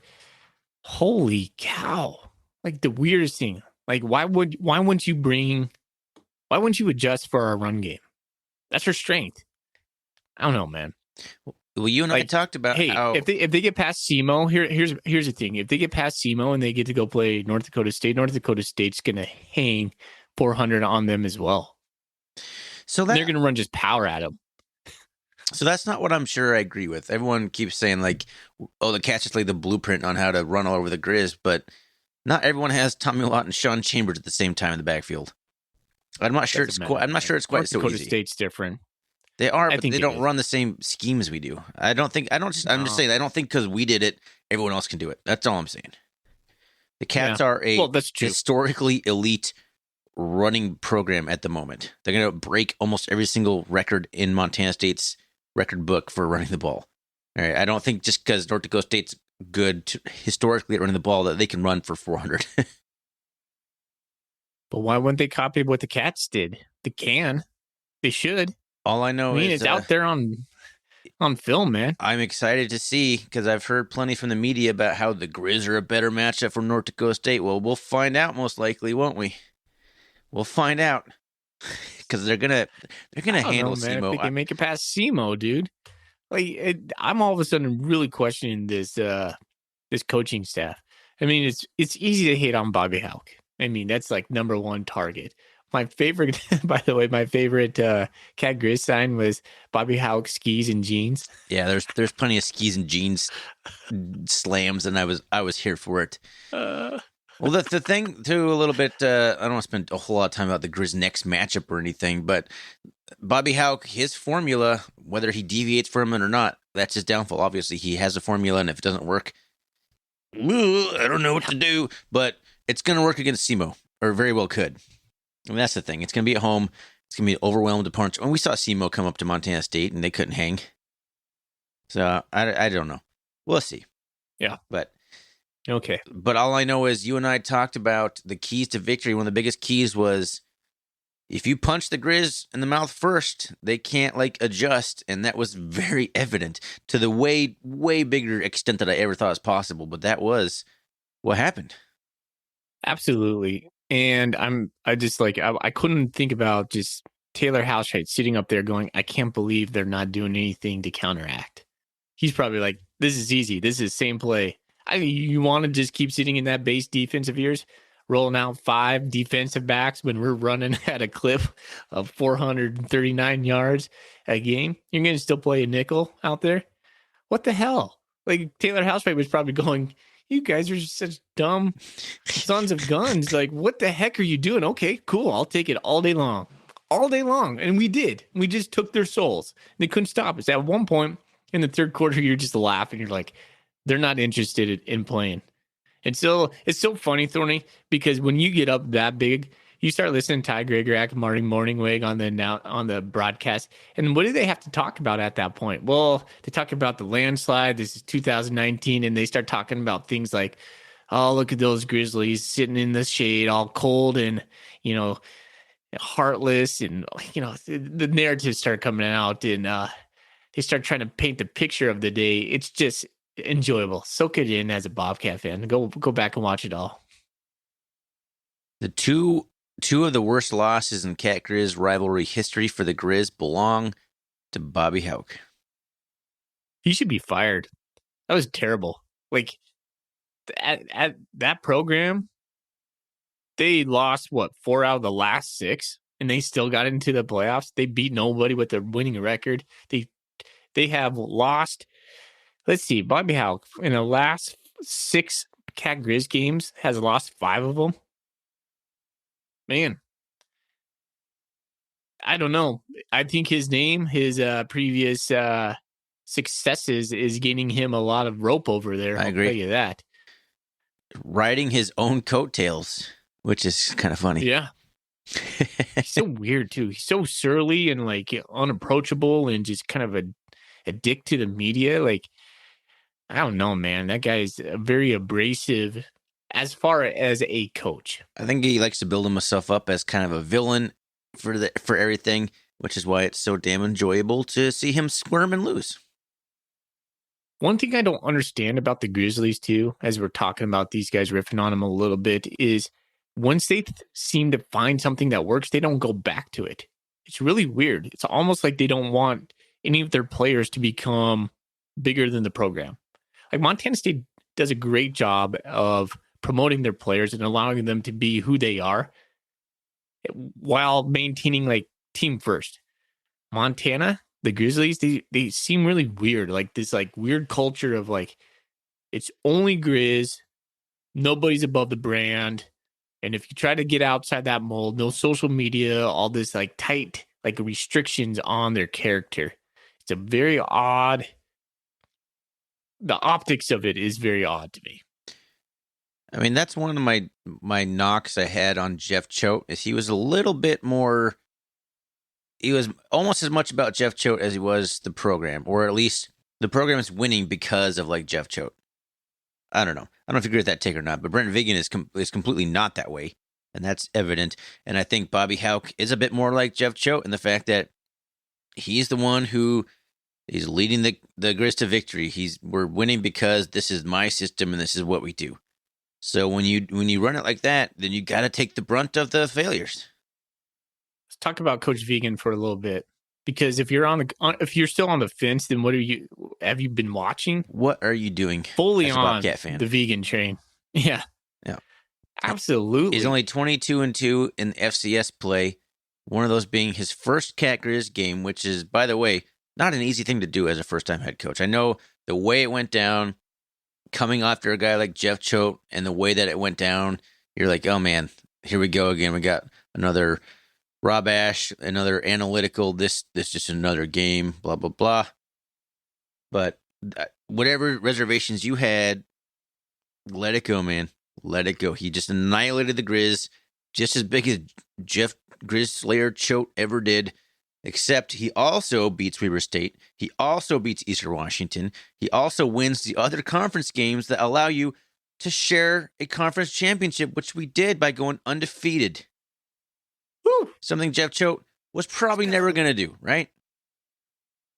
holy cow. Like, the weirdest thing. Like, why wouldn't you adjust for our run game? That's our strength. I don't know, man. Well, you and I talked about how if they get past SEMO, here's the thing. If they get past SEMO and they get to go play North Dakota State's gonna hang 400 on them as well. So they're gonna run just power at them. So that's not what I'm sure I agree with. Everyone keeps saying, like, oh, the Cats just laid the blueprint on how to run all over the Griz, but not everyone has Tommy Lott and Sean Chambers at the same time in the backfield. I'm not sure it's quite North so Dakota easy. State's different. They are, but they don't run the same scheme as we do. I'm just saying, I don't think because we did it, everyone else can do it. That's all I'm saying. The Cats are a historically elite running program at the moment. They're going to break almost every single record in Montana State's record book for running the ball. All right. I don't think just because North Dakota State's good historically at running the ball that they can run for 400. But why wouldn't they copy what the Cats did? They can. They should. All I know is it's out there on. on film, man. I'm excited to see because I've heard plenty from the media about how the Griz are a better matchup for North Dakota State. Well, we'll find out most likely, won't we? We'll find out because they're gonna I don't handle know, man, if SEMO. they can make it past SEMO, dude. Like, I'm all of a sudden really questioning this coaching staff. I mean, it's easy to hate on Bobby Houck. I mean, that's like number one target. My favorite, by the way, my favorite Cat Griz sign was Bobby Houck skis and jeans. Yeah, there's plenty of skis and jeans slams, and I was here for it. Well, the thing too, a little bit. I don't want to spend a whole lot of time about the Griz next matchup or anything, but Bobby Houck, his formula, whether he deviates from it or not, that's his downfall. Obviously, he has a formula, and if it doesn't work, I don't know what to do. But it's going to work against SEMO, or very well could. I mean, that's the thing. It's going to be at home. It's going to be an overwhelmed opponent. And we saw SEMO come up to Montana State, and they couldn't hang. So I don't know. We'll see. Yeah. But okay. But all I know is you and I talked about the keys to victory. One of the biggest keys was if you punch the Griz in the mouth first, they can't adjust. And that was very evident to the way, way bigger extent that I ever thought was possible. But that was what happened. Absolutely. And I couldn't think about just Taylor Househite sitting up there going, I can't believe they're not doing anything to counteract. He's probably like, this is easy. This is the same play. You want to just keep sitting in that base defense of yours, rolling out 5 defensive backs when we're running at a clip of 439 yards a game. You're going to still play a nickel out there? What the hell? Like, Taylor Househite was probably going, you guys are just such dumb sons of guns. Like, what the heck are you doing? Okay, cool. I'll take it all day long. All day long. And we did. We just took their souls. They couldn't stop us. At one point in the third quarter, you're just laughing. You're like, they're not interested in playing. And so it's so funny, Thorny, because when you get up that big, you start listening to Ty Gregorak, Marty Morningweg on the broadcast. And what do they have to talk about at that point? Well, they talk about the landslide. This is 2019. And they start talking about things like, oh, look at those Grizzlies sitting in the shade, all cold and, heartless. And, the narratives start coming out and they start trying to paint the picture of the day. It's just enjoyable. Soak it in as a Bobcat fan. Go back and watch it all. The two of the worst losses in Cat Griz rivalry history for the Griz belong to Bobby Houck. He should be fired. That was terrible. Like, at that program, they lost 4 out of the last 6, and they still got into the playoffs. They beat nobody with their winning record. They have lost. Let's see, Bobby Houck in the last 6 Cat Griz games has lost 5 of them. Man, I don't know. I think his name, his previous successes is gaining him a lot of rope over there. I agree. I'll tell you that. Riding his own coattails, which is kind of funny. Yeah. He's so weird, too. He's so surly and unapproachable and just kind of a dick to the media. I don't know, man. That guy is very abrasive as far as a coach. I think he likes to build himself up as kind of a villain for everything, which is why it's so damn enjoyable to see him squirm and lose. One thing I don't understand about the Grizzlies, too, as we're talking about these guys riffing on them a little bit, is once they seem to find something that works, they don't go back to it. It's really weird. It's almost like they don't want any of their players to become bigger than the program. Like, Montana State does a great job of promoting their players and allowing them to be who they are while maintaining team first. Montana, the Grizzlies, they seem really weird. This weird culture of it's only Griz, nobody's above the brand. And if you try to get outside that mold, no social media, all this tight restrictions on their character. It's a very odd. The optics of it is very odd to me. I mean, that's one of my knocks I had on Jeff Choate, is he was a little bit more, he was almost as much about Jeff Choate as he was the program, or at least the program is winning because of Jeff Choate. I don't know. I don't know if you agree with that take or not, but Brent Vigen is completely not that way, and that's evident. And I think Bobby Houck is a bit more like Jeff Choate in the fact that he's the one who He's leading the Griz to victory. We're winning because this is my system and this is what we do. So when you run it like that, then you got to take the brunt of the failures. Let's talk about Coach Vegan for a little bit, because if you're if you're still on the fence, then have you been watching? What are you doing? Fully as a on Bobcat fan? The Vegan train. Yeah. Absolutely. He's only 22-2 in FCS play. One of those being his first Cat Griz game, which is, by the way, not an easy thing to do as a first-time head coach. I know the way it went down, coming after a guy like Jeff Choate, and the way that it went down, you're like, oh man, here we go again. We got another Rob Ash, another analytical, this just another game, blah, blah, blah. But whatever reservations you had, let it go, man. Let it go. He just annihilated the Griz, just as big as Jeff Griz Slayer Choate ever did, except he also beats Weber State. He also beats Eastern Washington. He also wins the other conference games that allow you to share a conference championship, which we did by going undefeated. Woo! Something Jeff Choate was probably never going to do, right?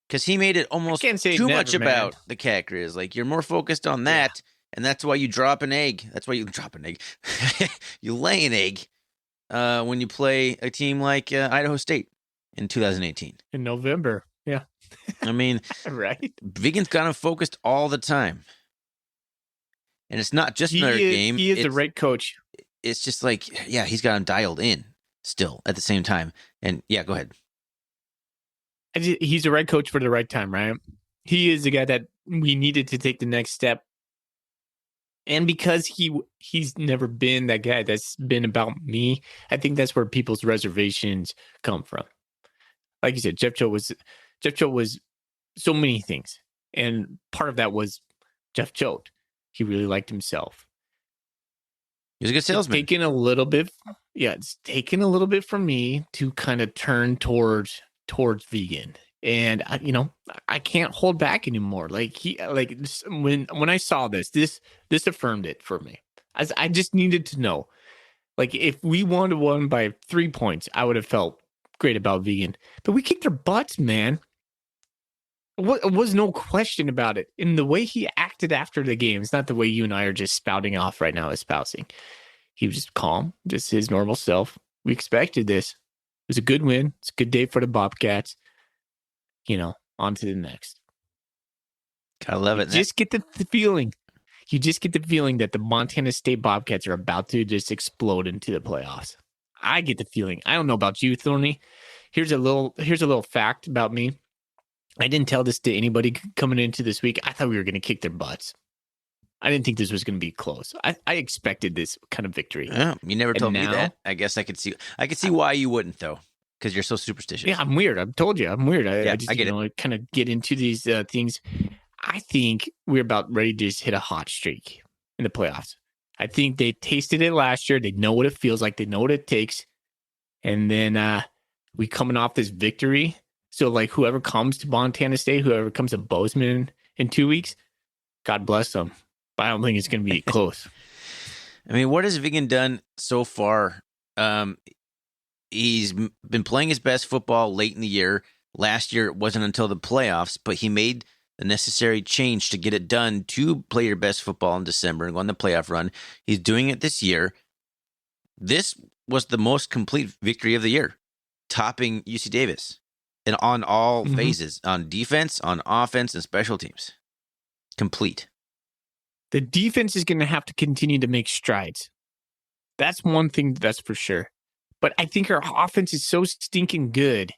Because he made it almost too much about the Cat Griz. Like, you're more focused on that, and that's why you drop an egg. That's why you drop an egg. You lay an egg when you play a team like Idaho State in 2018. In November, yeah. I mean, right? Vegan's got him focused all the time. And it's not just another game. He is the right coach. It's just like, yeah, he's got him dialed in still at the same time. And yeah, go ahead. He's the right coach for the right time, right? He is the guy that we needed to take the next step. And because he's never been that guy that's been about me, I think that's where people's reservations come from. Like you said, Jeff Choate was so many things. And part of that was Jeff Choate. He really liked himself. He was a good salesman. It's taken a little bit for me to kind of turn towards Vegan. And I can't hold back anymore. When I saw this affirmed it for me. As I just needed to know, like, if we won by 3 points, I would have felt great about Vegan. But we kicked their butts, man. It was no question about it. And the way he acted after the game, it's not the way you and I are just spouting off right now, espousing. He was just calm, just his normal self. We expected this. It was a good win. It's a good day for the Bobcats. On to the next. I love it. You just get the feeling that the Montana State Bobcats are about to just explode into the playoffs. I get the feeling. I don't know about you, Thorny. Here's a little fact about me. I didn't tell this to anybody coming into this week. I thought we were going to kick their butts. I didn't think this was going to be close. I expected this kind of victory. Yeah, you never told me that. I guess I could see why you wouldn't, though, because you're so superstitious. Yeah, I'm weird. I've told you I'm weird. I get it. I kind of get into these things. I think we're about ready to just hit a hot streak in the playoffs. I think they tasted it last year. They know what it feels like. They know what it takes. And then we coming off this victory. So, like, whoever comes to Montana State, whoever comes to Bozeman in 2 weeks, God bless them. But I don't think it's going to be close. I mean, what has Vegan done so far? He's been playing his best football late in the year. Last year, it wasn't until the playoffs, but he made the necessary change to get it done to play your best football in December and go on the playoff run. He's doing it this year. This was the most complete victory of the year, topping UC Davis. And on all phases, on defense, on offense, and special teams. Complete. The defense is going to have to continue to make strides. That's one thing that's for sure. But I think our offense is so stinking good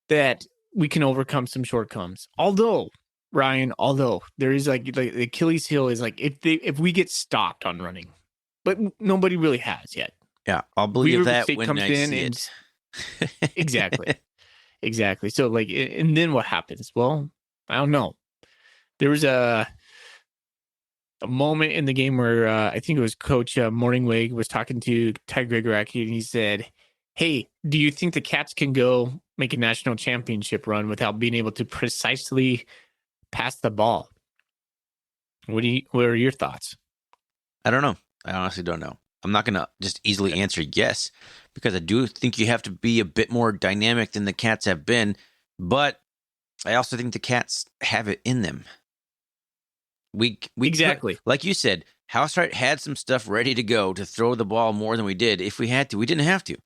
that we can overcome some shortcomings. Although, Ryan, there is like the Achilles heel is like if we get stopped on running, but nobody really has yet. Yeah, I'll believe that State when comes I in see and it. Exactly. So, like, and then what happens? Well, I don't know. There was a moment in the game where I think it was Coach Morningweg was talking to Ty Gregoraki, and he said, "Hey, do you think the Cats can go make a national championship run without being able to precisely pass the ball?" What are your thoughts? I don't know. I honestly don't know. I'm not going to just easily answer yes, because I do think you have to be a bit more dynamic than the Cats have been. But I also think the Cats have it in them. We Exactly. like you said, Housewright had some stuff ready to go to throw the ball more than we did. If we had to, we didn't have to.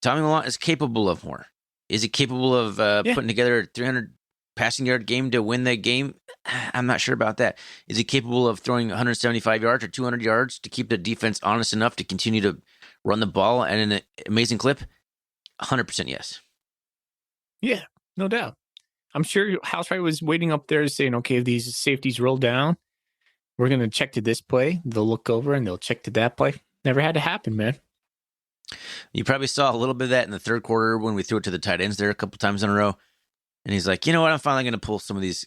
Tommy Millant is capable of more. Is he capable of putting together a 300 passing yard game to win that game? I'm not sure about that. Is he capable of throwing 175 yards or 200 yards to keep the defense honest enough to continue to run the ball at an amazing clip? 100% yes. Yeah, no doubt. I'm sure Housewright was waiting up there saying, okay, if these safeties roll down, we're going to check to this play. They'll look over and they'll check to that play. Never had to happen, man. You probably saw a little bit of that in the third quarter when we threw it to the tight ends there a couple times in a row. And he's like, you know what? I'm finally going to pull some of these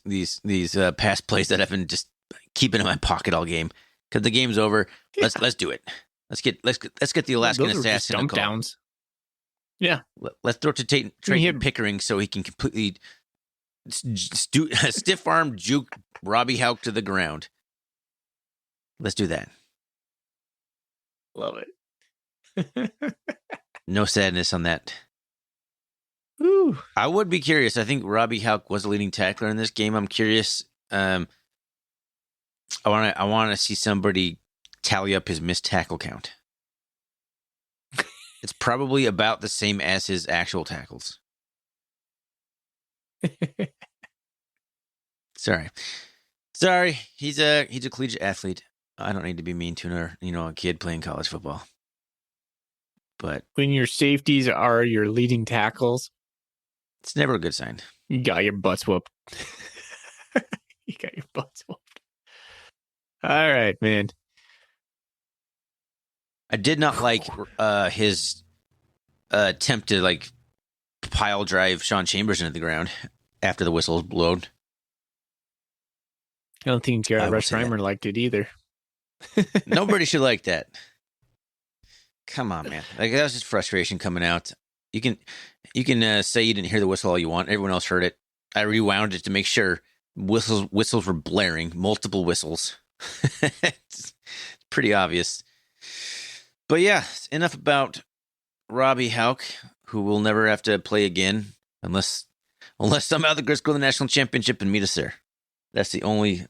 pass plays that I've been just keeping in my pocket all game because the game's over. Yeah. Let's do it. Let's get the Alaskan assassin dump downs. Yeah, let's throw it to Trayton Pickering so he can completely stiff arm juke Robbie Houck to the ground. Let's do that. Love it. No sadness on that. Ooh. I would be curious. I think Robbie Houck was the leading tackler in this game. I'm curious. I want to see somebody tally up his missed tackle count. It's probably about the same as his actual tackles. Sorry. He's a collegiate athlete. I don't need to be mean to a kid playing college football. But when your safeties are your leading tackles, it's never a good sign. You got your butts whooped. All right, man. I did not like his attempt to pile drive Sean Chambers into the ground after the whistle blowed. I don't think Russ Reimer liked it either. Nobody should like that. Come on, man. That was just frustration coming out. You can say you didn't hear the whistle all you want. Everyone else heard it. I rewound it to make sure whistles were blaring, multiple whistles. It's pretty obvious. But yeah, enough about Robbie Houck, who will never have to play again unless somehow the Griz go to the national championship and meet us there. That's the only.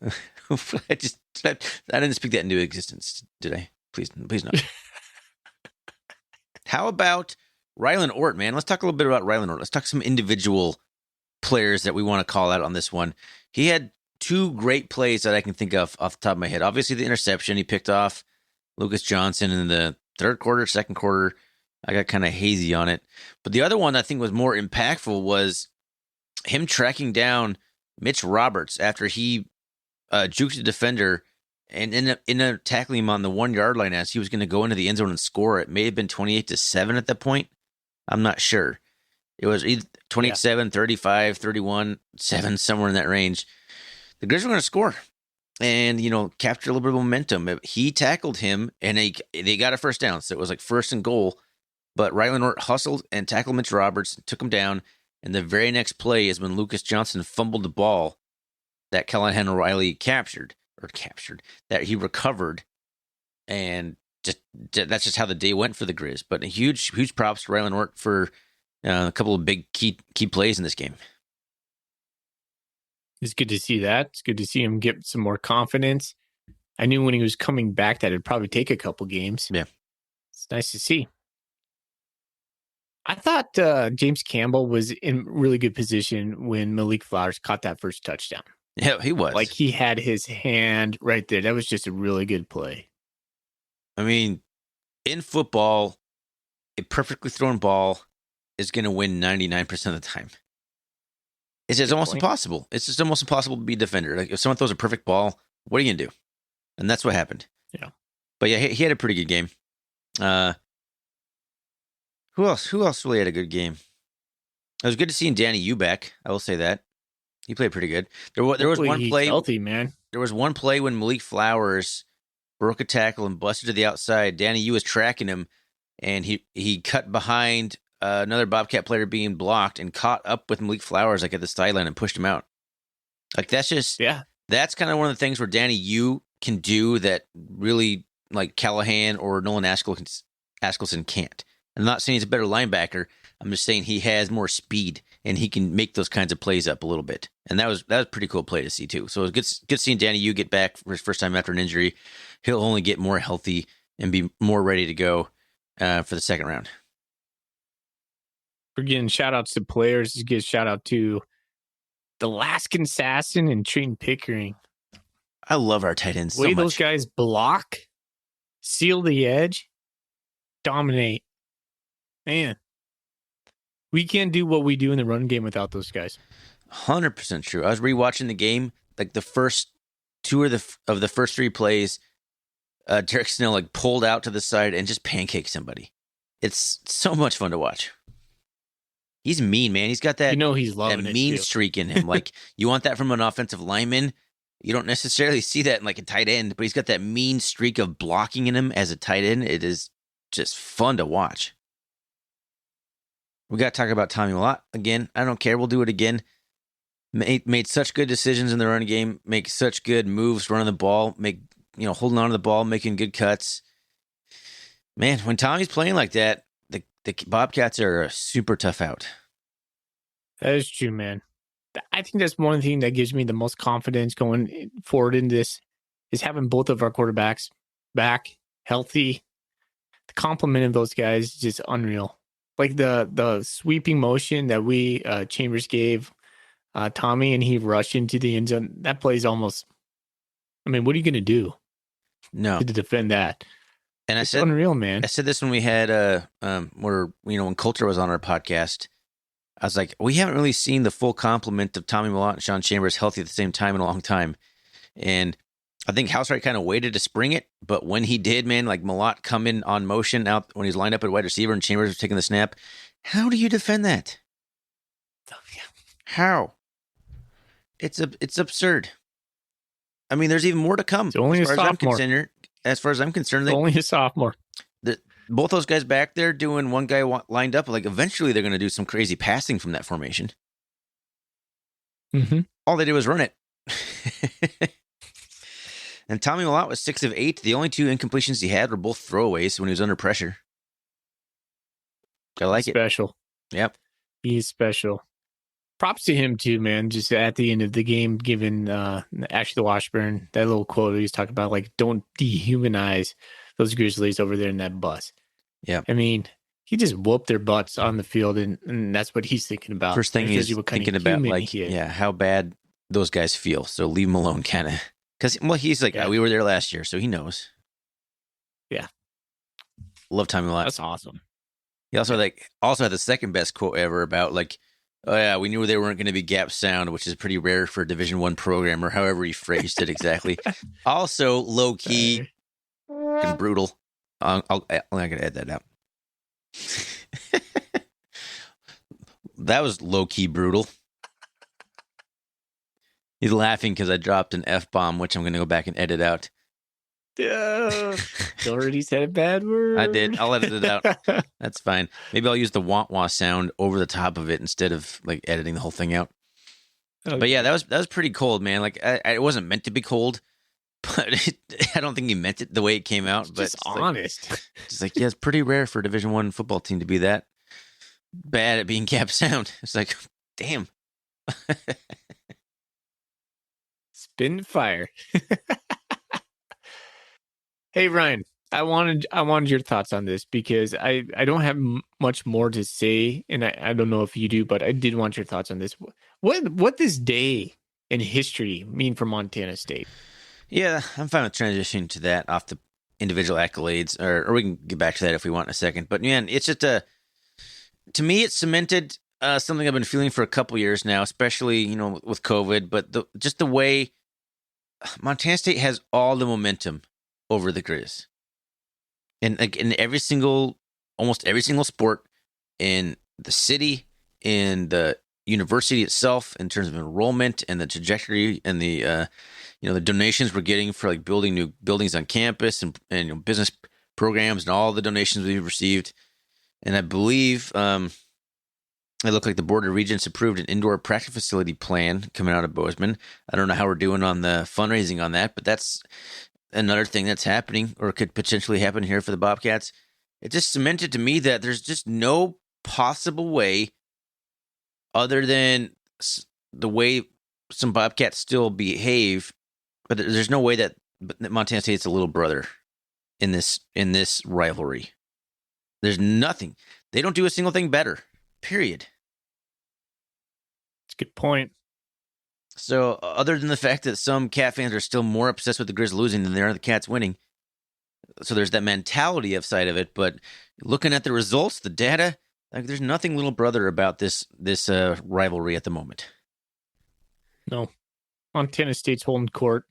I didn't speak that into existence, did I? Please not. How about Rylan Ort, man? Let's talk a little bit about Rylan Ort. Let's talk some individual players that we want to call out on this one. He had two great plays that I can think of off the top of my head. Obviously, the interception. He picked off Lucas Johnson in the third quarter, second quarter. I got kind of hazy on it. But the other one I think was more impactful was him tracking down Mitch Roberts after he juked the defender and ended up tackling him on the 1 yard line as he was going to go into the end zone and score. It may have been 28-7 at that point. I'm not sure. It was either 28-7, 35, 31-7, somewhere in that range. The Griz were going to score and, capture a little bit of momentum. He tackled him and they got a first down. So it was like first and goal. But Rylan Ort hustled and tackled Mitch Roberts, took him down. And the very next play is when Lucas Johnson fumbled the ball that Callahan O'Reilly captured, that he recovered. And that's just how the day went for the Griz. But a huge props to Rylan Ort for a couple of big key plays in this game. It's good to see that. It's good to see him get some more confidence. I knew when he was coming back that it'd probably take a couple games. Yeah. It's nice to see. I thought James Campbell was in really good position when Malik Flowers caught that first touchdown. Yeah, he was. Like he had his hand right there. That was just a really good play. I mean, in football, a perfectly thrown ball is going to win 99% of the time. It's just almost impossible. It's just almost impossible to be a defender. Like if someone throws a perfect ball, what are you going to do? And that's what happened. Yeah. But yeah, he had a pretty good game. Who else really had a good game? It was good to see Danny Yu back. I will say that. He played pretty good. There was one play. Healthy, man. There was one play when Malik Flowers broke a tackle and busted to the outside. Danny Yu was tracking him, and he cut behind another Bobcat player being blocked and caught up with Malik Flowers at the sideline and pushed him out. That's kind of one of the things where Danny Yu can do that really Callahan or Nolan Askelson can't. I'm not saying he's a better linebacker. I'm just saying he has more speed and he can make those kinds of plays up a little bit. And that was a pretty cool play to see too. So it was good seeing Danny Yu get back for his first time after an injury. He'll only get more healthy and be more ready to go for the second round. We're getting shout outs to players. Let's get a shout out to the Alaskan Assassin and Trayton Pickering. I love our tight ends so way much. Those guys block, seal the edge, dominate. Man, we can't do what we do in the run game without those guys. 100% true. I was rewatching the game, like the first two of the first three plays, Derek Snell like pulled out to the side and just pancaked somebody. It's so much fun to watch. He's mean, man. He's got that, he's loving that it mean too. streak in him. Like, you want that from an offensive lineman. You don't necessarily see that in like a tight end, but he's got that mean streak of blocking in him as a tight end. It is just fun to watch. We got to talk about Tommy Mellott again. I don't care. We'll do it again. Made such good decisions in the run game. Make such good moves running the ball. Holding on to the ball, making good cuts. Man, when Tommy's playing like that, the Bobcats are a super tough out. That is true, man. I think that's one thing that gives me the most confidence going forward in this is having both of our quarterbacks back, healthy. The complement of those guys is just unreal. Like the sweeping motion that Chambers gave Tommy, and he rushed into the end zone. That play is almost. I mean, what are you going to do? No, to defend that. And it's unreal, man. I said this when we had when Coulter was on our podcast. I was like, we haven't really seen the full complement of Tommy Mellott and Sean Chambers healthy at the same time in a long time. And I think Housewright kind of waited to spring it, but when he did, man, like Mellott come in on motion out when he's lined up at wide receiver and Chambers was taking the snap. How do you defend that? Oh, yeah. How? It's absurd. I mean, there's even more to come. It's only a sophomore. As far as I'm concerned, only a sophomore. Both those guys back there doing one guy lined up, like eventually they're going to do some crazy passing from that formation. Mm-hmm. All they did was run it. And Tommy Mellott was 6 of 8. The only 2 incompletions he had were both throwaways when he was under pressure. I like it. Special. Yep. He's special. Props to him too, man. Just at the end of the game, giving Ashley Washburn that little quote he was talking about, like, don't dehumanize those Grizzlies over there in that bus. Yeah. I mean, he just whooped their butts on the field, and that's what he's thinking about. First thing he's thinking about, like, how bad those guys feel. So leave him alone, kind of. Because, he's like, we were there last year, so he knows. Yeah. Love Tommy Mellott. That's awesome. He also had the second best quote ever about, like, oh yeah, we knew they weren't going to be gap sound, which is pretty rare for a Division I program, or however he phrased it exactly. Also, low key and brutal. I'm going to add that out. That was low key brutal. He's laughing because I dropped an F-bomb, which I'm going to go back and edit out. Already said a bad word. I did. I'll edit it out. That's fine. Maybe I'll use the wah-wah sound over the top of it instead of like editing the whole thing out. Okay. But yeah, that was pretty cold, man. Like it wasn't meant to be cold, but I don't think he meant it the way it came out. But just honest. It's like, yeah, it's pretty rare for a Division I football team to be that bad at being gap sound. It's like, damn. Spin fire. Hey, Ryan, I wanted your thoughts on this because I don't have much more to say, and I don't know if you do, but I did want your thoughts on this. What this day in history mean for Montana State? Yeah, I'm fine with transitioning to that off the individual accolades, or we can get back to that if we want in a second. But man, it's just to me, it cemented something I've been feeling for a couple years now, especially with COVID. But just the way Montana State has all the momentum over the Griz. And like in almost every single sport, in the city, in the university itself, in terms of enrollment and the trajectory and the the donations we're getting for like building new buildings on campus and business programs and all the donations we've received. And I believe it looked like the Board of Regents approved an indoor practice facility plan coming out of Bozeman. I don't know how we're doing on the fundraising on that, but that's another thing that's happening or could potentially happen here for the Bobcats. It just cemented to me that there's just no possible way other than the way some Bobcats still behave, but there's no way that Montana State's a little brother in this rivalry. There's nothing. They don't do a single thing better. Period. That's a good point. So, other than the fact that some Cat fans are still more obsessed with the Griz losing than they are the Cats winning, so there's that mentality side of it. But looking at the results, the data, like there's nothing little brother about this rivalry at the moment. No, Montana State's holding court.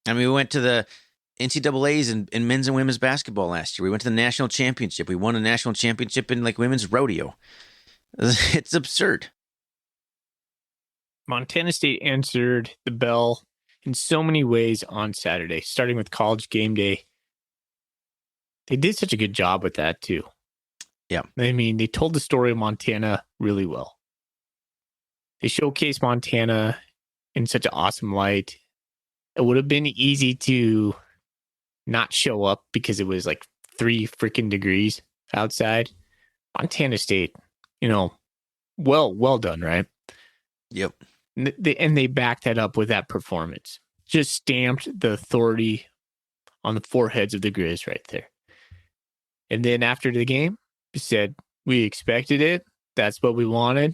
I mean, we went to the NCAAs in men's and women's basketball last year. We went to the national championship. We won a national championship in like women's rodeo. It's absurd. Montana State answered the bell in so many ways on Saturday, starting with College Game Day. They did such a good job with that, too. Yeah. I mean, they told the story of Montana really well. They showcased Montana in such an awesome light. It would have been easy to not show up because it was like 3 freaking degrees outside. Montana State, well done, right? Yep. And they backed that up with that performance. Just stamped the authority on the foreheads of the Griz right there. And then after the game, said, we expected it. That's what we wanted.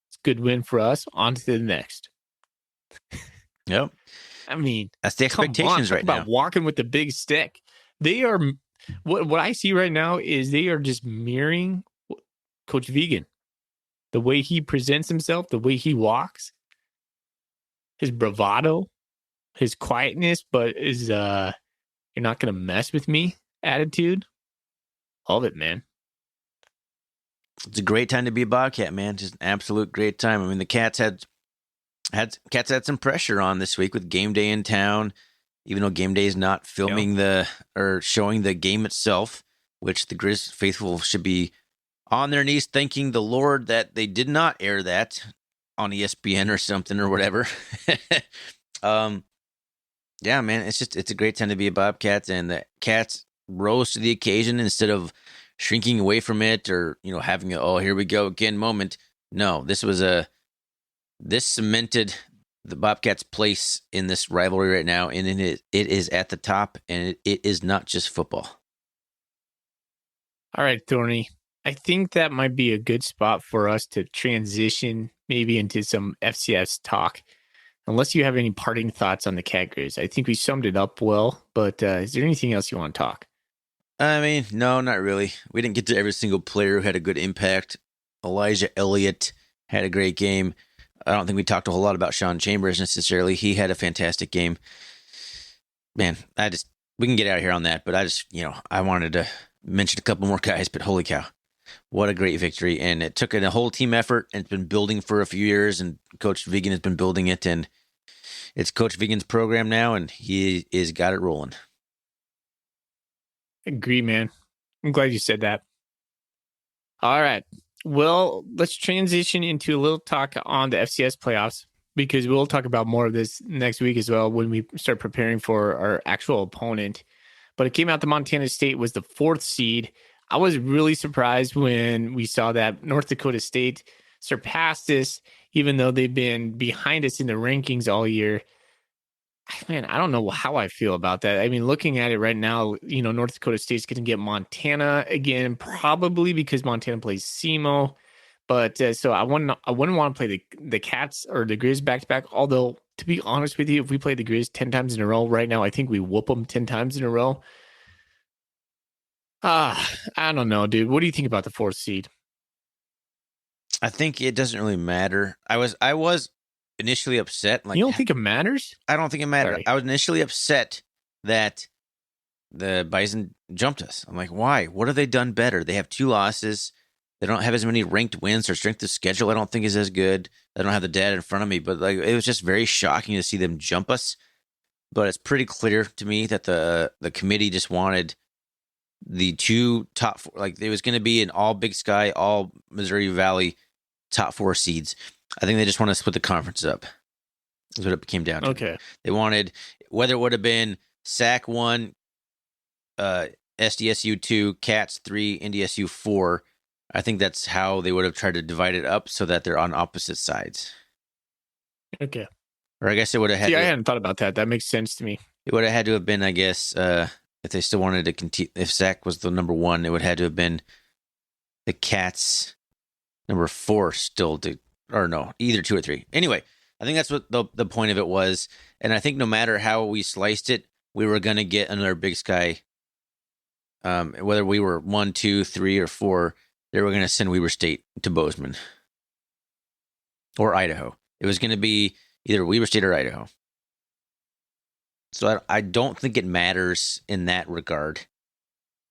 It's a good win for us. On to the next. Yep. I mean, that's the expectations right now. About walking with the big stick. They are, what I see right now is they are just mirroring Coach Vigen. The way he presents himself, the way he walks, his bravado, his quietness, but is you're not going to mess with me attitude. All of it, man. It's a great time to be a Bobcat, man. Just an absolute great time. I mean, the Cats had some pressure on this week with game day in town, even though game day is not filming or showing the game itself, which the Griz faithful should be on their knees thanking the Lord that they did not air that on ESPN or something or whatever. Yeah, man, it's a great time to be a Bobcat, and the Cats rose to the occasion instead of shrinking away from it or, having a, oh, here we go again moment. No, this cemented the Bobcats' place in this rivalry right now, and it is at the top, and it is not just football. All right, Thorny. I think that might be a good spot for us to transition maybe into some FCS talk. Unless you have any parting thoughts on the Cat Griz. I think we summed it up well, but is there anything else you want to talk? I mean, no, not really. We didn't get to every single player who had a good impact. Elijah Elliott had a great game. I don't think we talked a whole lot about Sean Chambers necessarily. He had a fantastic game. Man, we can get out of here on that, but I wanted to mention a couple more guys, but holy cow. What a great victory. And it took a whole team effort, and it's been building for a few years, and Coach Vigen has been building it, and it's Coach Vigen's program now, and he is got it rolling. Agree, man. I'm glad you said that. All right. Well, let's transition into a little talk on the FCS playoffs, because we'll talk about more of this next week as well when we start preparing for our actual opponent. But it came out that Montana State was the 4th seed. I was really surprised when we saw that North Dakota State surpassed us, even though they've been behind us in the rankings all year. Man, I don't know how I feel about that. I mean, looking at it right now, North Dakota State's going to get Montana again, probably because Montana plays SEMO. But so I wouldn't want to play the Cats or the Griz back-to-back. Although, to be honest with you, if we play the Griz 10 times in a row right now, I think we whoop them 10 times in a row. I don't know, dude. What do you think about the 4th seed? I think it doesn't really matter. I was initially upset. You don't think it matters? I don't think it matters. Sorry. I was initially upset that the Bison jumped us. I'm like, why? What have they done better? They have 2 losses. They don't have as many ranked wins. Their strength of schedule, I don't think, is as good. I don't have the data in front of me, but it was just very shocking to see them jump us. But it's pretty clear to me that the committee just wanted the 2 top 4, it was going to be an all Big Sky, all Missouri Valley top 4 seeds. I think they just want to split the conference up. That's what it came down to. Okay. They wanted, whether it would have been SAC 1, SDSU 2, Cats 3, NDSU 4, I think that's how they would have tried to divide it up so that they're on opposite sides. Okay. Or I guess it would have had. See, I hadn't thought about that. That makes sense to me. It would have had to have been, I guess, if they still wanted to continue. If Zach was the number 1, it would have had to have been the Cats number 4 still to, or no, either 2 or 3. Anyway, I think that's what the point of it was. And I think no matter how we sliced it, we were going to get another Big Sky. Whether we were 1, 2, 3, or 4, they were going to send Weber State to Bozeman or Idaho. It was going to be either Weber State or Idaho. So I don't think it matters in that regard.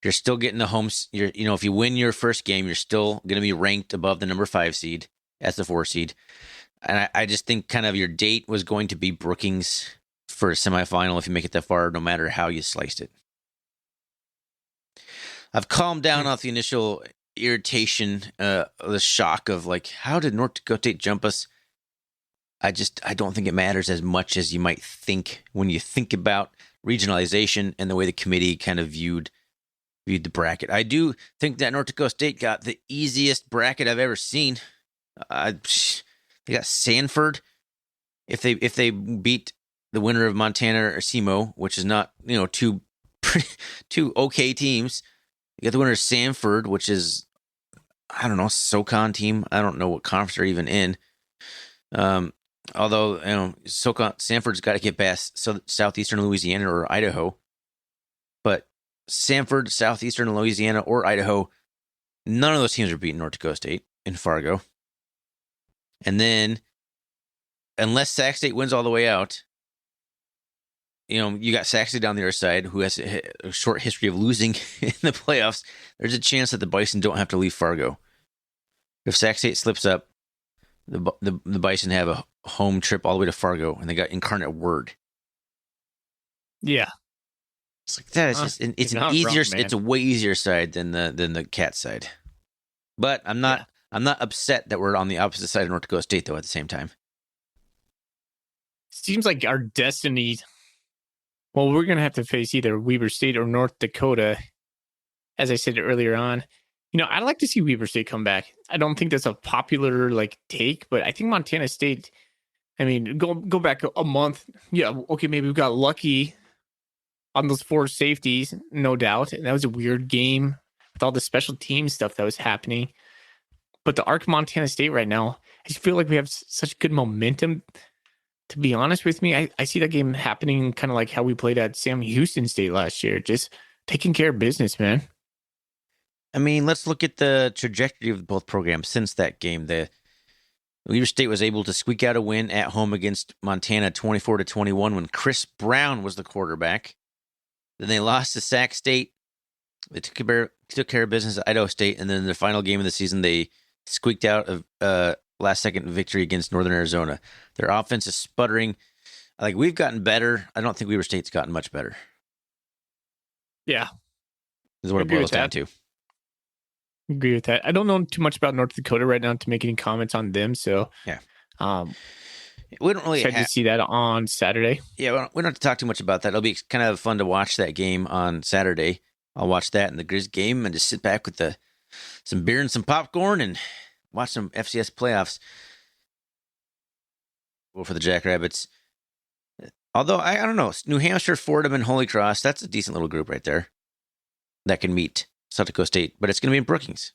You're still getting the homes. If you win your first game, you're still going to be ranked above the number 5 seed as the 4 seed. And I just think kind of your date was going to be Brookings for a semifinal if you make it that far, no matter how you sliced it. I've calmed down off the initial irritation, the shock of like, how did North Dakota State jump us? I don't think it matters as much as you might think when you think about regionalization and the way the committee kind of viewed the bracket. I do think that North Dakota State got the easiest bracket I've ever seen. They got Sanford. If they beat the winner of Montana or SEMO, which is not two okay teams, you got the winner of Sanford, which is SoCon team. I don't know what conference they're even in. Although, Sanford's got to get past Southeastern Louisiana or Idaho. But Sanford, Southeastern Louisiana, or Idaho, none of those teams are beating North Dakota State in Fargo. And then, unless Sac State wins all the way out, you got Sac State down the other side, who has a short history of losing in the playoffs. There's a chance that the Bison don't have to leave Fargo. If Sac State slips up, the Bison have a home trip all the way to Fargo, and they got Incarnate Word. Yeah, it's like that. It's an easier. It's a way easier side than the Cat side. But I'm not. Yeah. I'm not upset that we're on the opposite side of North Dakota State, though. At the same time, seems like our destiny. Well, we're gonna have to face either Weber State or North Dakota, as I said earlier on. I'd like to see Weber State come back. I don't think that's a popular take, but I think Montana State. I mean, go back a month. Yeah, okay, maybe we got lucky on those 4 safeties, no doubt. And that was a weird game with all the special team stuff that was happening. But the arc Montana State right now, I just feel like we have such good momentum. To be honest with me, I see that game happening kind of like how we played at Sam Houston State last year, just taking care of business, man. I mean, let's look at the trajectory of both programs since that game. The Weber State was able to squeak out a win at home against Montana 24-21 when Chris Brown was the quarterback. Then they lost to Sac State. They took care of business at Idaho State. And then in the final game of the season, they squeaked out a last-second victory against Northern Arizona. Their offense is sputtering. We've gotten better. I don't think Weber State's gotten much better. Yeah. This is what it boils down to. Agree with that. I don't know too much about North Dakota right now to make any comments on them. So yeah, we don't really excited to see that on Saturday. Yeah, we don't have to talk too much about that. It'll be kind of fun to watch that game on Saturday. I'll watch that and the Griz game and just sit back with some beer and some popcorn and watch some FCS playoffs. Well, for the Jackrabbits. Although I don't know, New Hampshire, Fordham, and Holy Cross, that's a decent little group right there that can meet South Dakota State, but it's going to be in Brookings.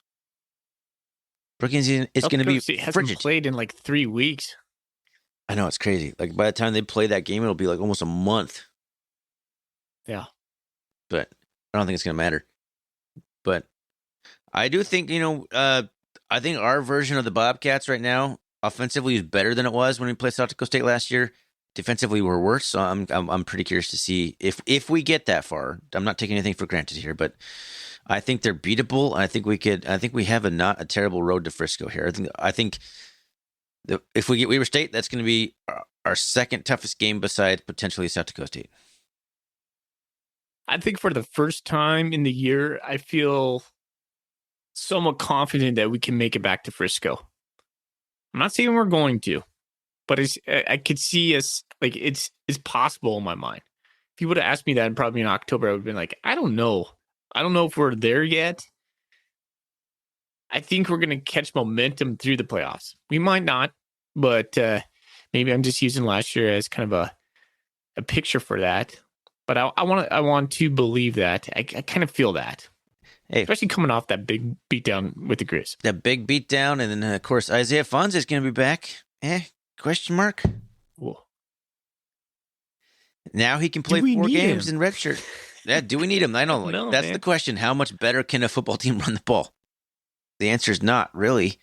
Brookings is going to be frigid. Played in 3 weeks. I know, it's crazy. By the time they play that game, it'll be almost a month. Yeah. But I don't think it's going to matter. But I do think, I think our version of the Bobcats right now, offensively, is better than it was when we played South Dakota State last year. Defensively, we're worse. So I'm pretty curious to see if we get that far. I'm not taking anything for granted here, but I think they're beatable. I think we have not a terrible road to Frisco here. I think if we get Weber State, that's going to be our second toughest game besides potentially South Dakota State. I think for the first time in the year, I feel somewhat confident that we can make it back to Frisco. I'm not saying we're going to, but I could see us it's possible in my mind. If you would have asked me that probably in October, I would have been like, I don't know. I don't know if we're there yet. I think we're going to catch momentum through the playoffs. We might not, but maybe I'm just using last year as kind of a picture for that. But I want to believe that. I kind of feel that. Hey, especially coming off that big beatdown with the Griz. That big beatdown, and then of course Isaiah Funds is going to be back. Question mark. Cool. Now he can play 4 games in redshirt. Yeah, do we need him? I don't know. That's the question. How much better can a football team run the ball? The answer is not really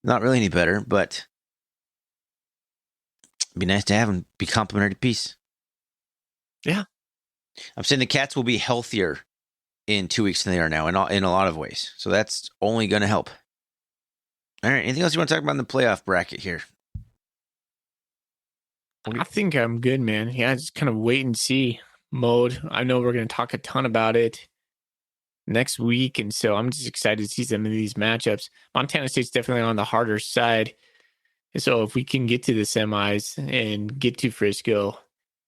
any better, but it'd be nice to have him be complimentary piece. Yeah. I'm saying the Cats will be healthier in 2 weeks than they are now in a lot of ways. So that's only going to help. All right. Anything else you want to talk about in the playoff bracket here? I think I'm good, man. Yeah, just kind of wait and see mode. I know we're going to talk a ton about it next week, and so I'm just excited to see some of these matchups. Montana State's definitely on the harder side. And so if we can get to the semis and get to Frisco,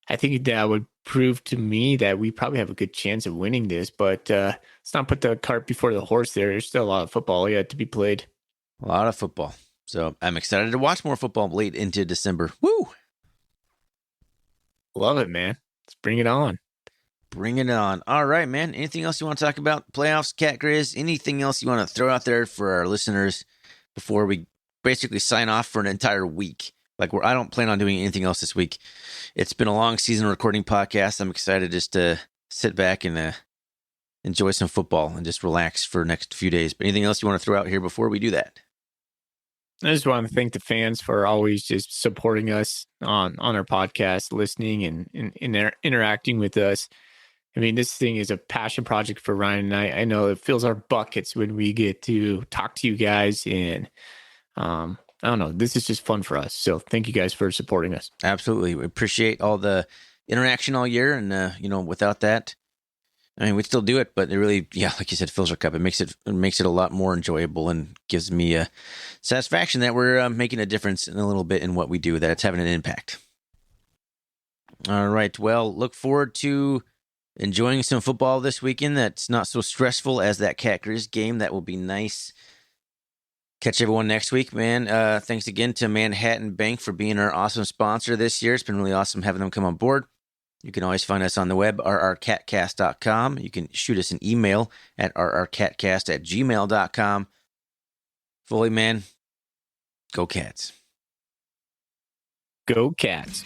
I think that would prove to me that we probably have a good chance of winning this. But let's not put the cart before the horse there. There's still a lot of football yet to be played. A lot of football. So I'm excited to watch more football late into December. Woo! Love it, man. Let's bring it on. Bring it on. All right, man. Anything else you want to talk about? Playoffs, Cat Griz? Anything else you want to throw out there for our listeners before we basically sign off for an entire week? I don't plan on doing anything else this week. It's been a long season recording podcast. I'm excited just to sit back and enjoy some football and just relax for the next few days. But anything else you want to throw out here before we do that? I just want to thank the fans for always just supporting us on our podcast, listening and interacting with us. I mean, this thing is a passion project for Ryan and I. I know it fills our buckets when we get to talk to you guys, and I don't know, this is just fun for us. So thank you guys for supporting us. Absolutely. We appreciate all the interaction all year. And, without that, I mean, we'd still do it, but it really, like you said, fills our cup. It makes it a lot more enjoyable and gives me a satisfaction that we're making a difference in a little bit in what we do, that it's having an impact. All right. Well, look forward to enjoying some football this weekend that's not so stressful as that Cat Griz game. That will be nice. Catch everyone next week, man. Thanks again to Manhattan Bank for being our awesome sponsor this year. It's been really awesome having them come on board. You can always find us on the web, rrcatcast.com. You can shoot us an email at rrcatcast@gmail.com. Fully, man, go Cats. Go Cats.